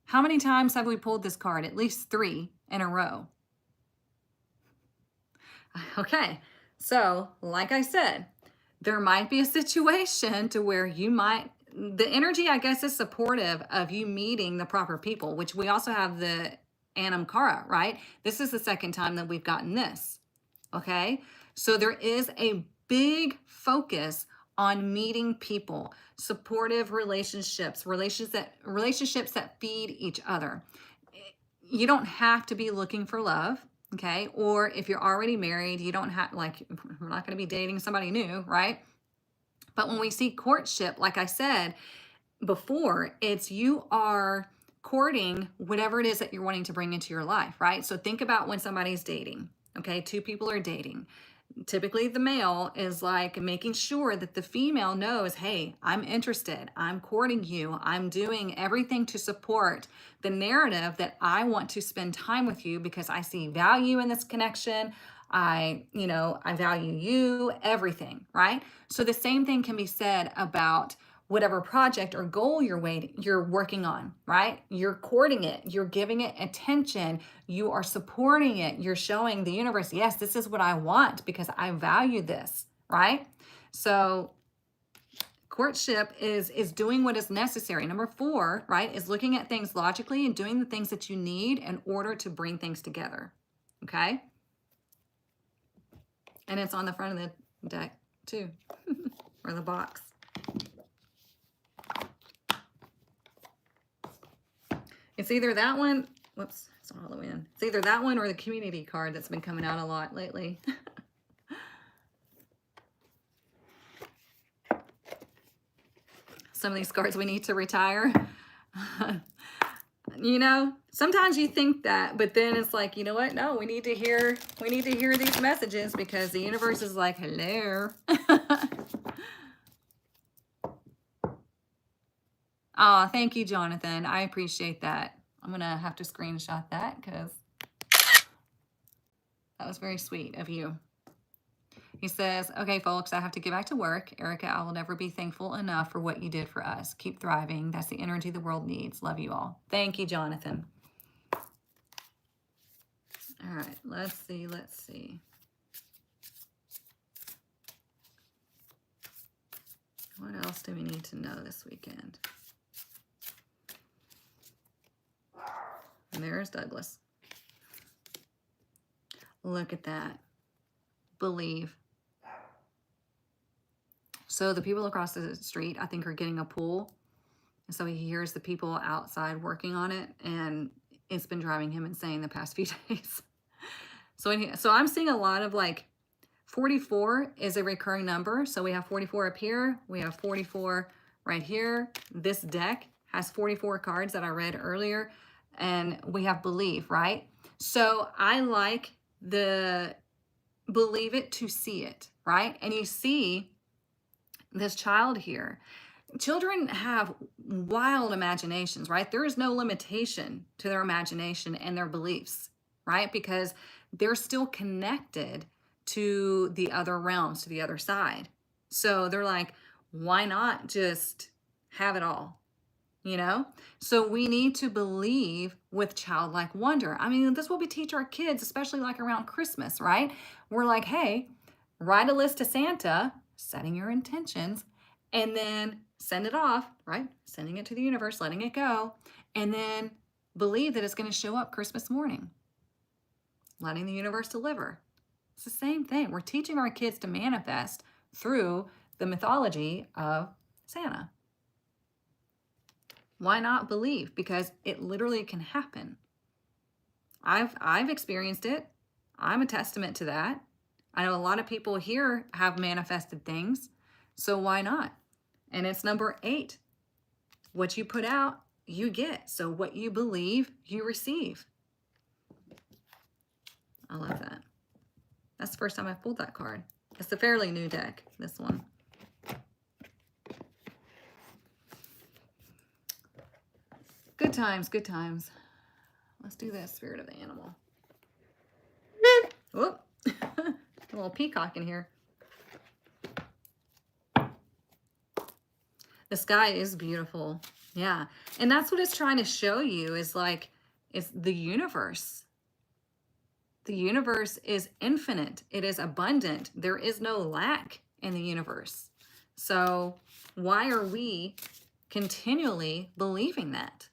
How many times have we pulled this card? At least 3 in a row. Okay, so like I said, there might be a situation to where you might, the energy, I guess, is supportive of you meeting the proper people, which we also have the Anam Kara, right? This is the second time that we've gotten this, okay? So there is a big focus on meeting people, supportive relationships, relationships that feed each other. You don't have to be looking for love, okay? Or if you're already married, you don't have, like, we're not going to be dating somebody new, right? But when we see courtship, like I said before, it's you are courting whatever it is that you're wanting to bring into your life, right? So think about when somebody's dating, okay? 2 people are dating. Typically the male is like making sure that the female knows, hey, I'm interested, I'm courting you, I'm doing everything to support the narrative that I want to spend time with you because I see value in this connection. I value you, everything, right? So the same thing can be said about whatever project or goal you're working on, right? You're courting it, you're giving it attention, you are supporting it, you're showing the universe, yes, this is what I want because I value this, right? So courtship is doing what is necessary. Number 4, right, is looking at things logically and doing the things that you need in order to bring things together. Okay? And it's on the front of the deck too, or the box. It's either that one, whoops, it's not all the way in. It's either that one or the community card that's been coming out a lot lately. Some of these cards we need to retire. You know, sometimes you think that, but then it's like, you know what? No, we need to hear these messages because the universe is like, hello. Oh, thank you, Jonathan. I appreciate that. I'm going to have to screenshot that because that was very sweet of you. He says, okay, folks, I have to get back to work. Erica, I will never be thankful enough for what you did for us. Keep thriving. That's the energy the world needs. Love you all. Thank you, Jonathan. All right, let's see. What else do we need to know this weekend? And there's Douglas. Look at that. Believe. So the people across the street, I think, are getting a pool. And so he hears the people outside working on it, and it's been driving him insane the past few days. So I'm seeing a lot of like 44 is a recurring number. So we have 44 up here. We have 44 right here. This deck has 44 cards that I read earlier. And we have believe, right? So I like the believe it to see it, right? And you see this child here. Children have wild imaginations, right? There is no limitation to their imagination and their beliefs, right? Because they're still connected to the other realms, to the other side. So they're like, why not just have it all? You know, so we need to believe with childlike wonder. I mean, this is what we teach our kids, especially like around Christmas, right? We're like, hey, write a list to Santa, setting your intentions, and then send it off, right? Sending it to the universe, letting it go, and then believe that it's going to show up Christmas morning, letting the universe deliver. It's the same thing. We're teaching our kids to manifest through the mythology of Santa. Why not believe? Because it literally can happen. I've experienced it. I'm a testament to that. I know a lot of people here have manifested things. So why not? And it's number 8. What you put out, you get. So what you believe, you receive. I love that. That's the first time I've pulled that card. It's a fairly new deck, this one. Good times, good times. Let's do this, spirit of the animal. Whoop. A little peacock in here. The sky is beautiful. Yeah. And that's what it's trying to show you is like, it's the universe. The universe is infinite. It is abundant. There is no lack in the universe. So why are we continually believing that?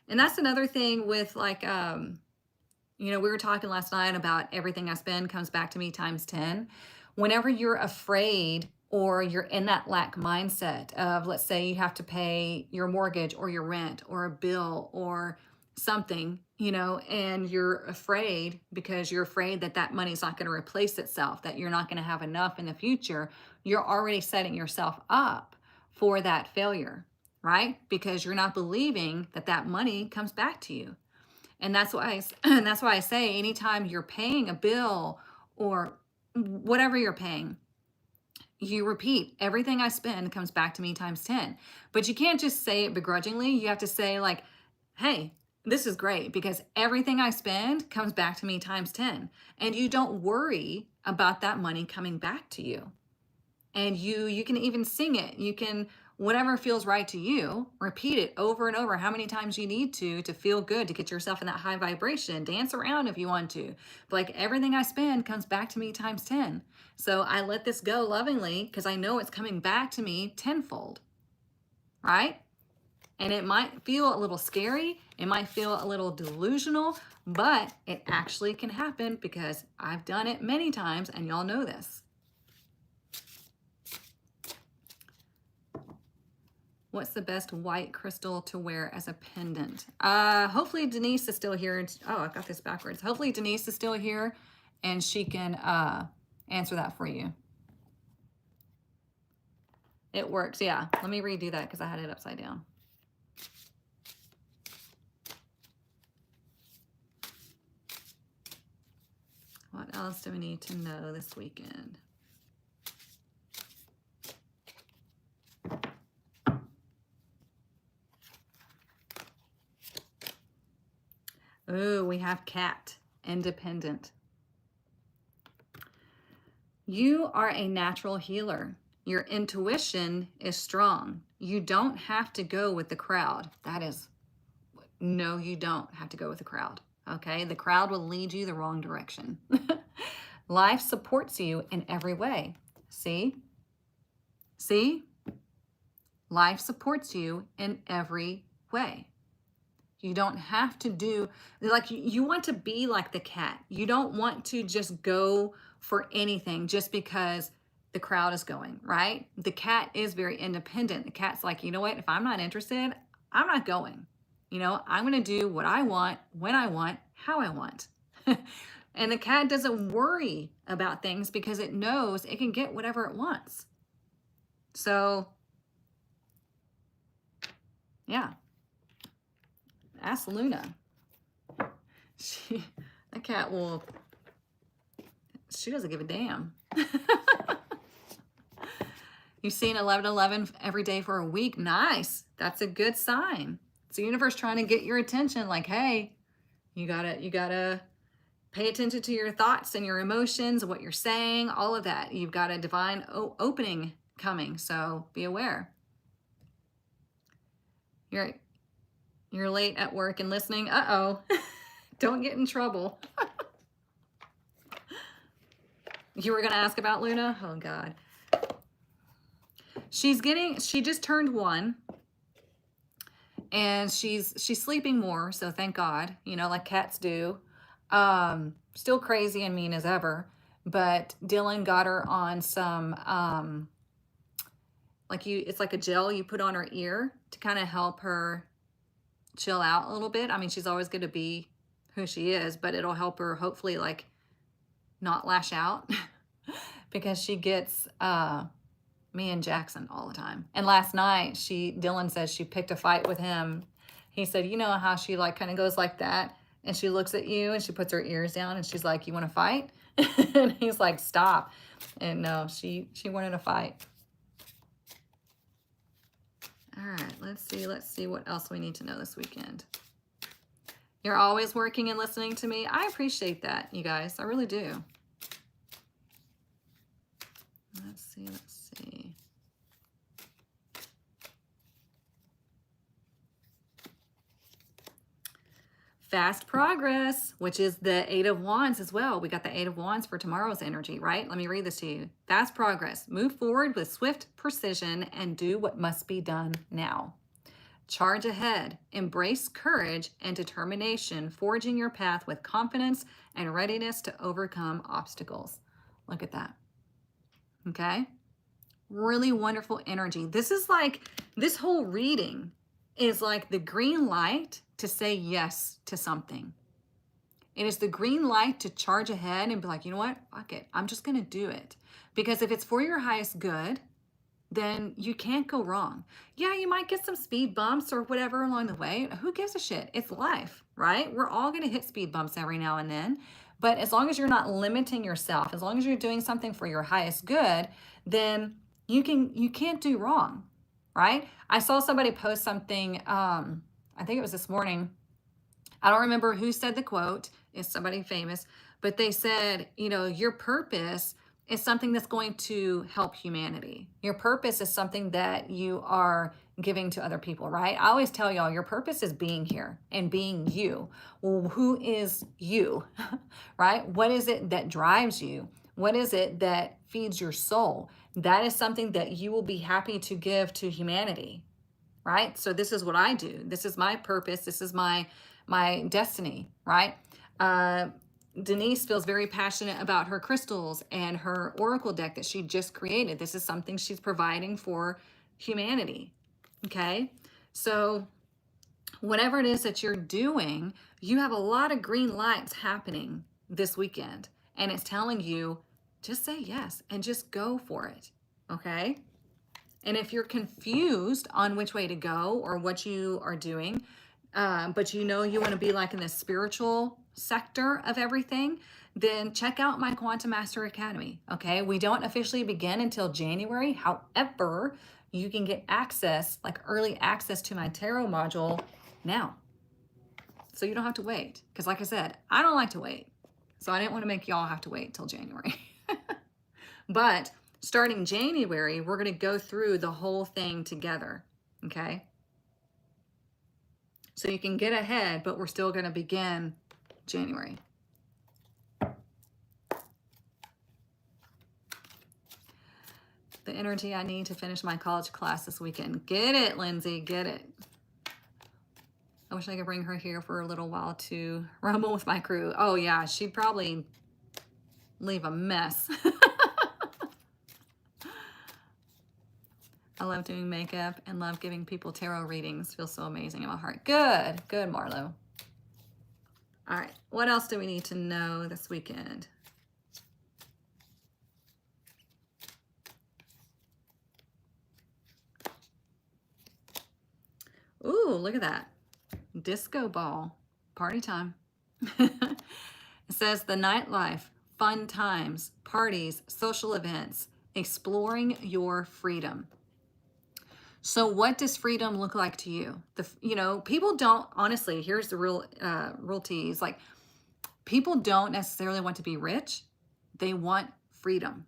And that's another thing with like, you know, we were talking last night about everything I spend comes back to me times 10. Whenever you're afraid or you're in that lack mindset of, let's say you have to pay your mortgage or your rent or a bill or something, you know, and you're afraid because you're afraid that that money's not going to replace itself, that you're not going to have enough in the future, you're already setting yourself up for that failure. Right? Because you're not believing that that money comes back to you. And that's why I say anytime you're paying a bill or whatever you're paying, you repeat, everything I spend comes back to me times 10. But you can't just say it begrudgingly. You have to say like, hey, this is great because everything I spend comes back to me times 10. And you don't worry about that money coming back to you. And you can even sing it. You can whatever feels right to you, repeat it over and over how many times you need to feel good, to get yourself in that high vibration. Dance around if you want to. But like everything I spend comes back to me times 10. So I let this go lovingly because I know it's coming back to me tenfold, right? And it might feel a little scary. It might feel a little delusional, but it actually can happen because I've done it many times and y'all know this. What's the best white crystal to wear as a pendant? Hopefully Denise is still here. Oh, I got this backwards. Hopefully Denise is still here and she can answer that for you. It works, yeah. Let me redo that because I had it upside down. What else do we need to know this weekend? Oh, we have cat, independent. You are a natural healer. Your intuition is strong. You don't have to go with the crowd. That is, no, you don't have to go with the crowd. Okay, the crowd will lead you the wrong direction. Life supports you in every way. See? See? Life supports you in every way. You don't have to do, like, you want to be like the cat. You don't want to just go for anything just because the crowd is going, right? The cat is very independent. The cat's like, you know what? If I'm not interested, I'm not going. You know, I'm going to do what I want, when I want, how I want. And the cat doesn't worry about things because it knows it can get whatever it wants. So, yeah. Ask Luna. That cat will, she doesn't give a damn. You've seen 1111 every day for a week. Nice. That's a good sign. It's the universe trying to get your attention. Like, hey, you gotta pay attention to your thoughts and your emotions, what you're saying, all of that. You've got a divine opening coming, so be aware. You're late at work and listening. Uh-oh. Don't get in trouble. You were going to ask about Luna? Oh, God. She just turned 1. And she's sleeping more, so thank God. You know, like cats do. Still crazy and mean as ever. But Dylan got her on some, it's like a gel you put on her ear to kind of help her chill out a little bit. I mean, she's always going to be who she is, but it'll help her hopefully like not lash out because she gets me and Jackson all the time. And last night Dylan says she picked a fight with him. He said, you know how she like kind of goes like that and she looks at you and she puts her ears down and she's like, you want to fight? And he's like, stop. And no, she wanted to fight. All right, let's see what else we need to know this weekend. You're always working and listening to me. I appreciate that, you guys. I really do. Let's see. Fast progress, which is the 8 of Wands as well. We got the 8 of Wands for tomorrow's energy, right? Let me read this to you. Fast progress. Move forward with swift precision and do what must be done now. Charge ahead. Embrace courage and determination, forging your path with confidence and readiness to overcome obstacles. Look at that. Okay? Really wonderful energy. This is like, this whole reading is like the green light to say yes to something. It is the green light to charge ahead and be like, you know what? Fuck it. I'm just going to do it. Because if it's for your highest good, then you can't go wrong. Yeah, you might get some speed bumps or whatever along the way. Who gives a shit? It's life, right? We're all going to hit speed bumps every now and then. But as long as you're not limiting yourself, as long as you're doing something for your highest good, then you can't do wrong, right? I saw somebody post something, I think it was this morning. I don't remember who said the quote. It's somebody famous. But they said, you know, your purpose is something that's going to help humanity. Your purpose is something that you are giving to other people, right? I always tell y'all, your purpose is being here and being you. Well, who is you, right? What is it that drives you? What is it that feeds your soul? That is something that you will be happy to give to humanity, right? So this is what I do. This is my purpose. This is my destiny, right? Denise feels very passionate about her crystals and her oracle deck that she just created. This is something she's providing for humanity. Okay. So whatever it is that you're doing, you have a lot of green lights happening this weekend. And it's telling you, just say yes and just go for it. Okay. And if you're confused on which way to go or what you are doing, but you know you want to be like in the spiritual sector of everything, then check out my Quantum Master Academy. Okay, we don't officially begin until January. However, you can get access, like early access to my tarot module now. So you don't have to wait. Because like I said, I don't like to wait. So I didn't want to make y'all have to wait till January. But starting January, we're going to go through the whole thing together. Okay. So you can get ahead, but we're still going to begin January. The energy I need to finish my college class this weekend. Get it, Lindsay, get it. I wish I could bring her here for a little while to rumble with my crew. Oh yeah, she'd probably leave a mess. I love doing makeup and love giving people tarot readings. Feels so amazing in my heart. Good, good, Marlo. All right, what else do we need to know this weekend? Ooh, look at that. Disco ball. Party time. It says the nightlife, fun times, parties, social events, exploring your freedom. So what does freedom look like to you? People don't, honestly, here's the real tease. Like, people don't necessarily want to be rich. They want freedom,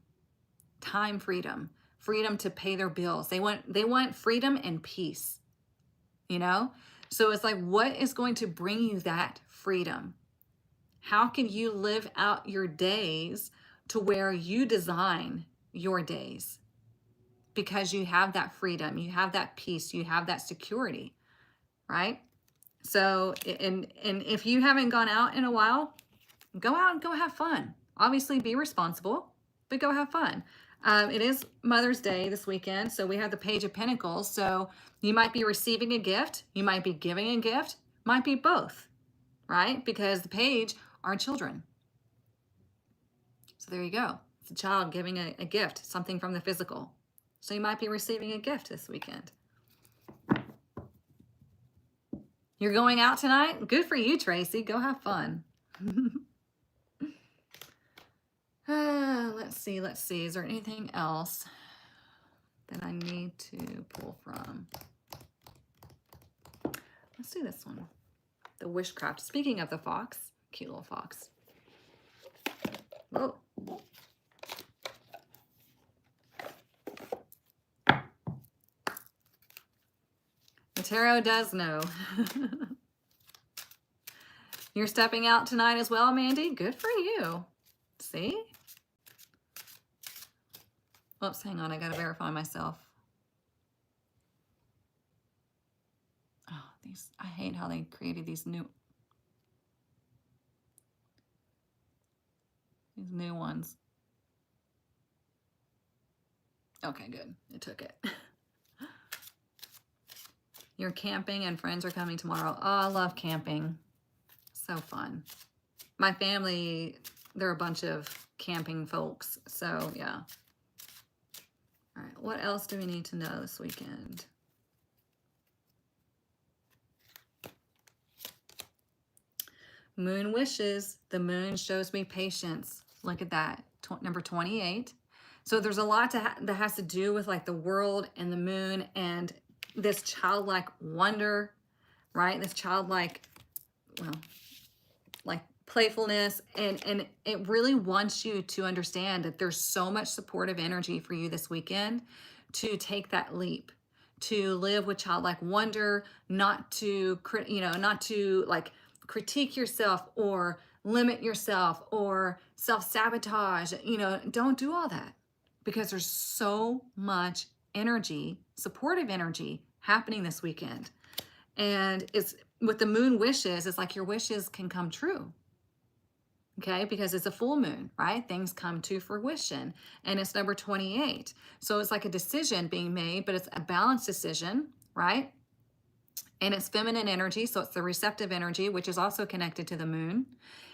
time freedom, freedom to pay their bills. They want freedom and peace, So it's like, what is going to bring you that freedom? How can you live out your days to where you design your days? Because you have that freedom, you have that peace, you have that security, right? So, and if you haven't gone out in a while, go out and go have fun. Obviously be responsible, but go have fun. It is Mother's Day this weekend, so we have the Page of Pentacles. So you might be receiving a gift, you might be giving a gift, might be both, right? Because the page are children. So there you go. It's a child giving a gift, something from the physical. So you might be receiving a gift this weekend. You're going out tonight? Good for you, Tracy. Go have fun. Let's see. Is there anything else that I need to pull from? Let's do this one. The Wishcraft. Speaking of the fox, cute little fox. Whoa. The tarot does know. You're stepping out tonight as well, Mandy? Good for you. See? Oops, hang on. I got to verify myself. Oh, I hate how they created these new ones. Okay, good. It took it. You're camping and friends are coming tomorrow. Oh, I love camping. So fun. My family, they're a bunch of camping folks. So, yeah. All right. What else do we need to know this weekend? Moon wishes. The moon shows me patience. Look at that. Number 28. So there's a lot that has to do with like the world and the moon and this childlike wonder, right? This childlike, well, like playfulness, and it really wants you to understand that there's so much supportive energy for you this weekend to take that leap, to live with childlike wonder, not to not to like critique yourself or limit yourself or self-sabotage. Don't do all that, because there's so much energy, supportive energy happening this weekend. And it's with the moon wishes, it's like your wishes can come true. Okay, because it's a full moon, right? Things come to fruition, and it's number 28. So it's like a decision being made, but it's a balanced decision, right? And it's feminine energy, so it's the receptive energy, which is also connected to the moon.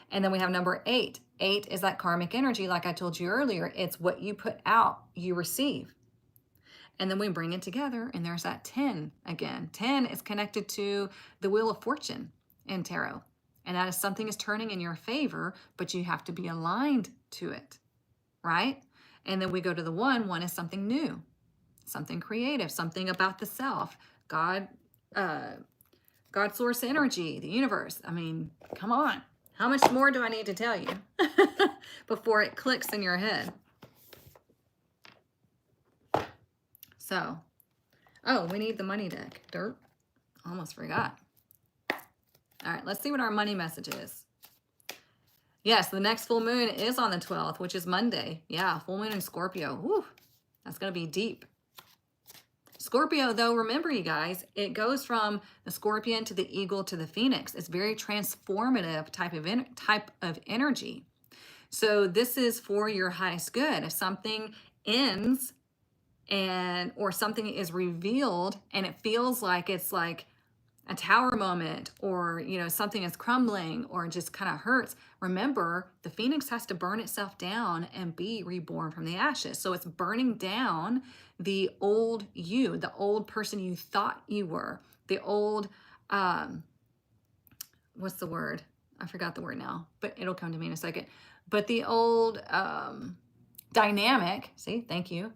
And then we have number 8. 8 is that karmic energy, like I told you earlier. It's what you put out, you receive. And then we bring it together, and there's that 10 again. 10 is connected to the Wheel of Fortune in tarot. And that is something is turning in your favor, but you have to be aligned to it, right? And then we go to the 1. 1 is something new, something creative, something about the self, God, source energy, the universe. I mean, come on. How much more do I need to tell you before it clicks in your head? So, oh, we need the money deck. Dirt. Almost forgot. All right, let's see what our money message is. Yes, the next full moon is on the 12th, which is Monday. Yeah, full moon in Scorpio. Whew, that's going to be deep. Scorpio, though, remember, you guys, it goes from the scorpion to the eagle to the phoenix. It's very transformative type of energy. So this is for your highest good. If something ends or something is revealed and it feels like it's like a tower moment, or something is crumbling or just kind of hurts, remember, the phoenix has to burn itself down and be reborn from the ashes. So it's burning down the old you, the old person you thought you were, the old what's the word? I forgot the word now, but it'll come to me in a second. But the old dynamic, see, thank you,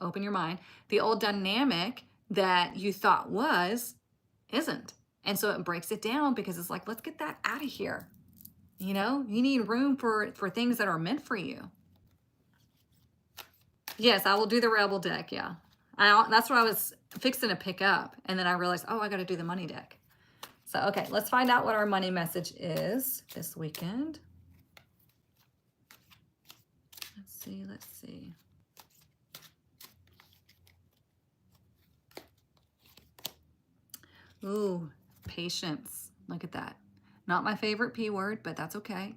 open your mind, the old dynamic that you thought isn't. And so it breaks it down, because it's like, let's get that out of here. You need room for things that are meant for you. Yes, I will do the Rebel deck. Yeah. That's what I was fixing to pick up. And then I realized, oh, I got to do the money deck. So, okay, let's find out what our money message is this weekend. Let's see. Ooh, patience. Look at that. Not my favorite P word, but that's okay.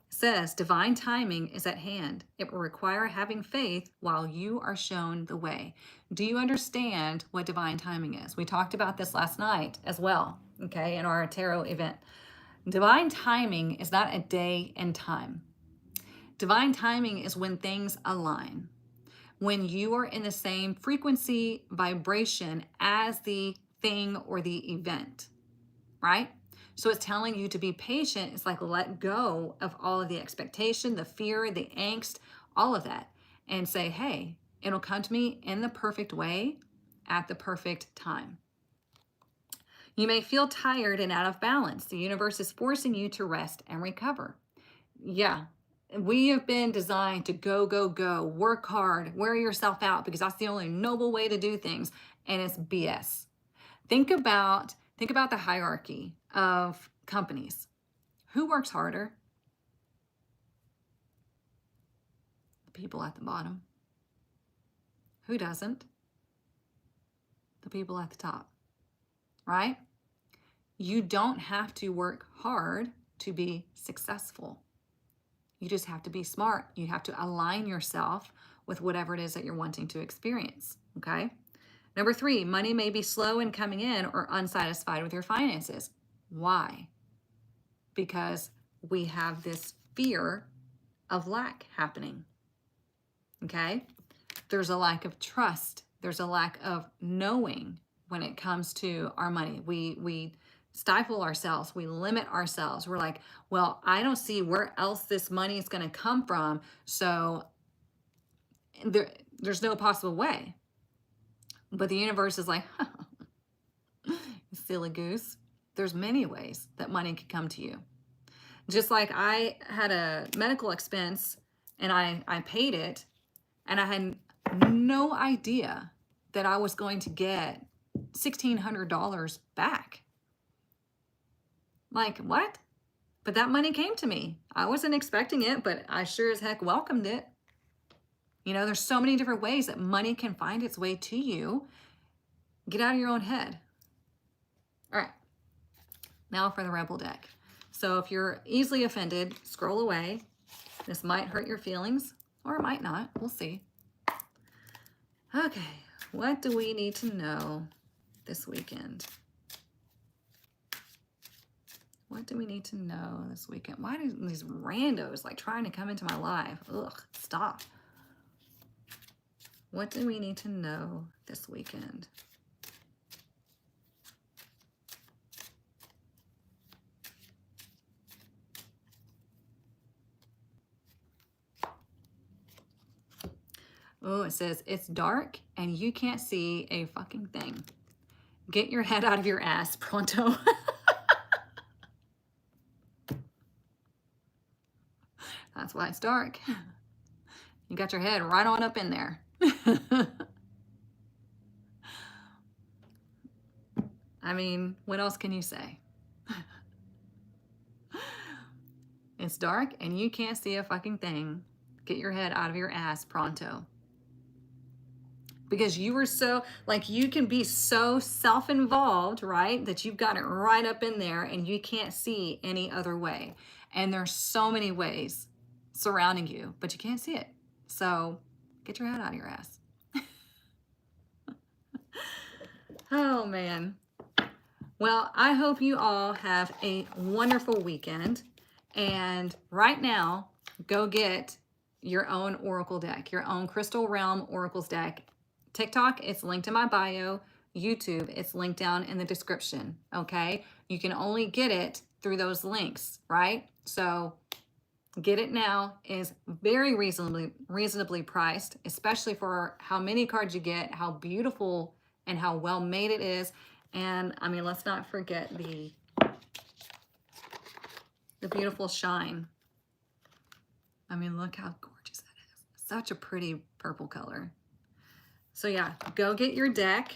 Says, divine timing is at hand. It will require having faith while you are shown the way. Do you understand what divine timing is? We talked about this last night as well, okay, in our tarot event. Divine timing is not a day and time. Divine timing is when things align. When you are in the same frequency, vibration as the thing or the event, right? So it's telling you to be patient. It's like, let go of all of the expectation, the fear, the angst, all of that, and say, hey, it'll come to me in the perfect way at the perfect time. You may feel tired and out of balance. The universe is forcing you to rest and recover. Yeah, we have been designed to go, go, go, work hard, wear yourself out, because that's the only noble way to do things, and it's BS. Think about the hierarchy of companies. Who works harder? The people at the bottom. Who doesn't? The people at the top, right? You don't have to work hard to be successful. You just have to be smart. You have to align yourself with whatever it is that you're wanting to experience, okay? Number 3, money may be slow in coming in or unsatisfied with your finances. Why? Because we have this fear of lack happening, okay? There's a lack of trust. There's a lack of knowing when it comes to our money. We stifle ourselves. We limit ourselves. We're like, well, I don't see where else this money is going to come from, so there's no possible way. But the universe is like, silly goose. There's many ways that money can come to you. Just like I had a medical expense and I paid it, and I had no idea that I was going to get $1,600 back. Like, what? But that money came to me. I wasn't expecting it, but I sure as heck welcomed it. You know, there's so many different ways that money can find its way to you. Get out of your own head. All right, now for the Rebel deck. So if you're easily offended, scroll away. This might hurt your feelings, or it might not. We'll see. Okay, what do we need to know this weekend? What do we need to know this weekend? Why do these randos like trying to come into my life? Ugh, stop. What do we need to know this weekend? Oh, it says, it's dark and you can't see a fucking thing. Get your head out of your ass, pronto. That's why it's dark. You got your head right on up in there. I mean, what else can you say? It's dark and you can't see a fucking thing. Get your head out of your ass, pronto. Because you were so, like, you can be so self-involved, right? That you've got it right up in there and you can't see any other way. And there's so many ways surrounding you, but you can't see it. So get your head out of your ass. Oh, man. Well, I hope you all have a wonderful weekend. And right now, go get your own Oracle deck, your own Crystal Realm Oracles deck. TikTok, it's linked in my bio. YouTube, it's linked down in the description, okay? You can only get it through those links, right? So get it now. Is very reasonably priced, especially for how many cards you get, how beautiful and how well made it is. And I mean, let's not forget the beautiful shine. I mean, look how gorgeous that is. Such a pretty purple color. So yeah, go get your deck.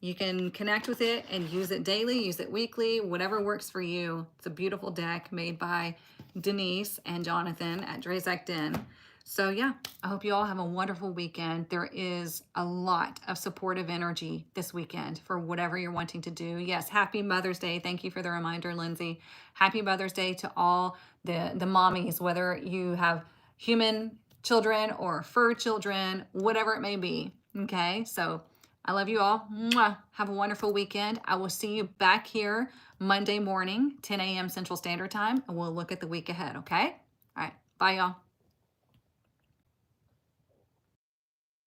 You can connect with it and use it daily, use it weekly, whatever works for you. It's a beautiful deck made by Denise and Jonathan at Drazek Den. So yeah, I hope you all have a wonderful weekend. There is a lot of supportive energy this weekend for whatever you're wanting to do. Yes, happy Mother's Day. Thank you for the reminder, Lindsay. Happy Mother's Day to all the mommies, whether you have human children or fur children, whatever it may be. Okay, so I love you all. Mwah. Have a wonderful weekend. I will see you back here Monday morning, 10 a.m. Central Standard Time, and we'll look at the week ahead, okay? All right, bye, y'all.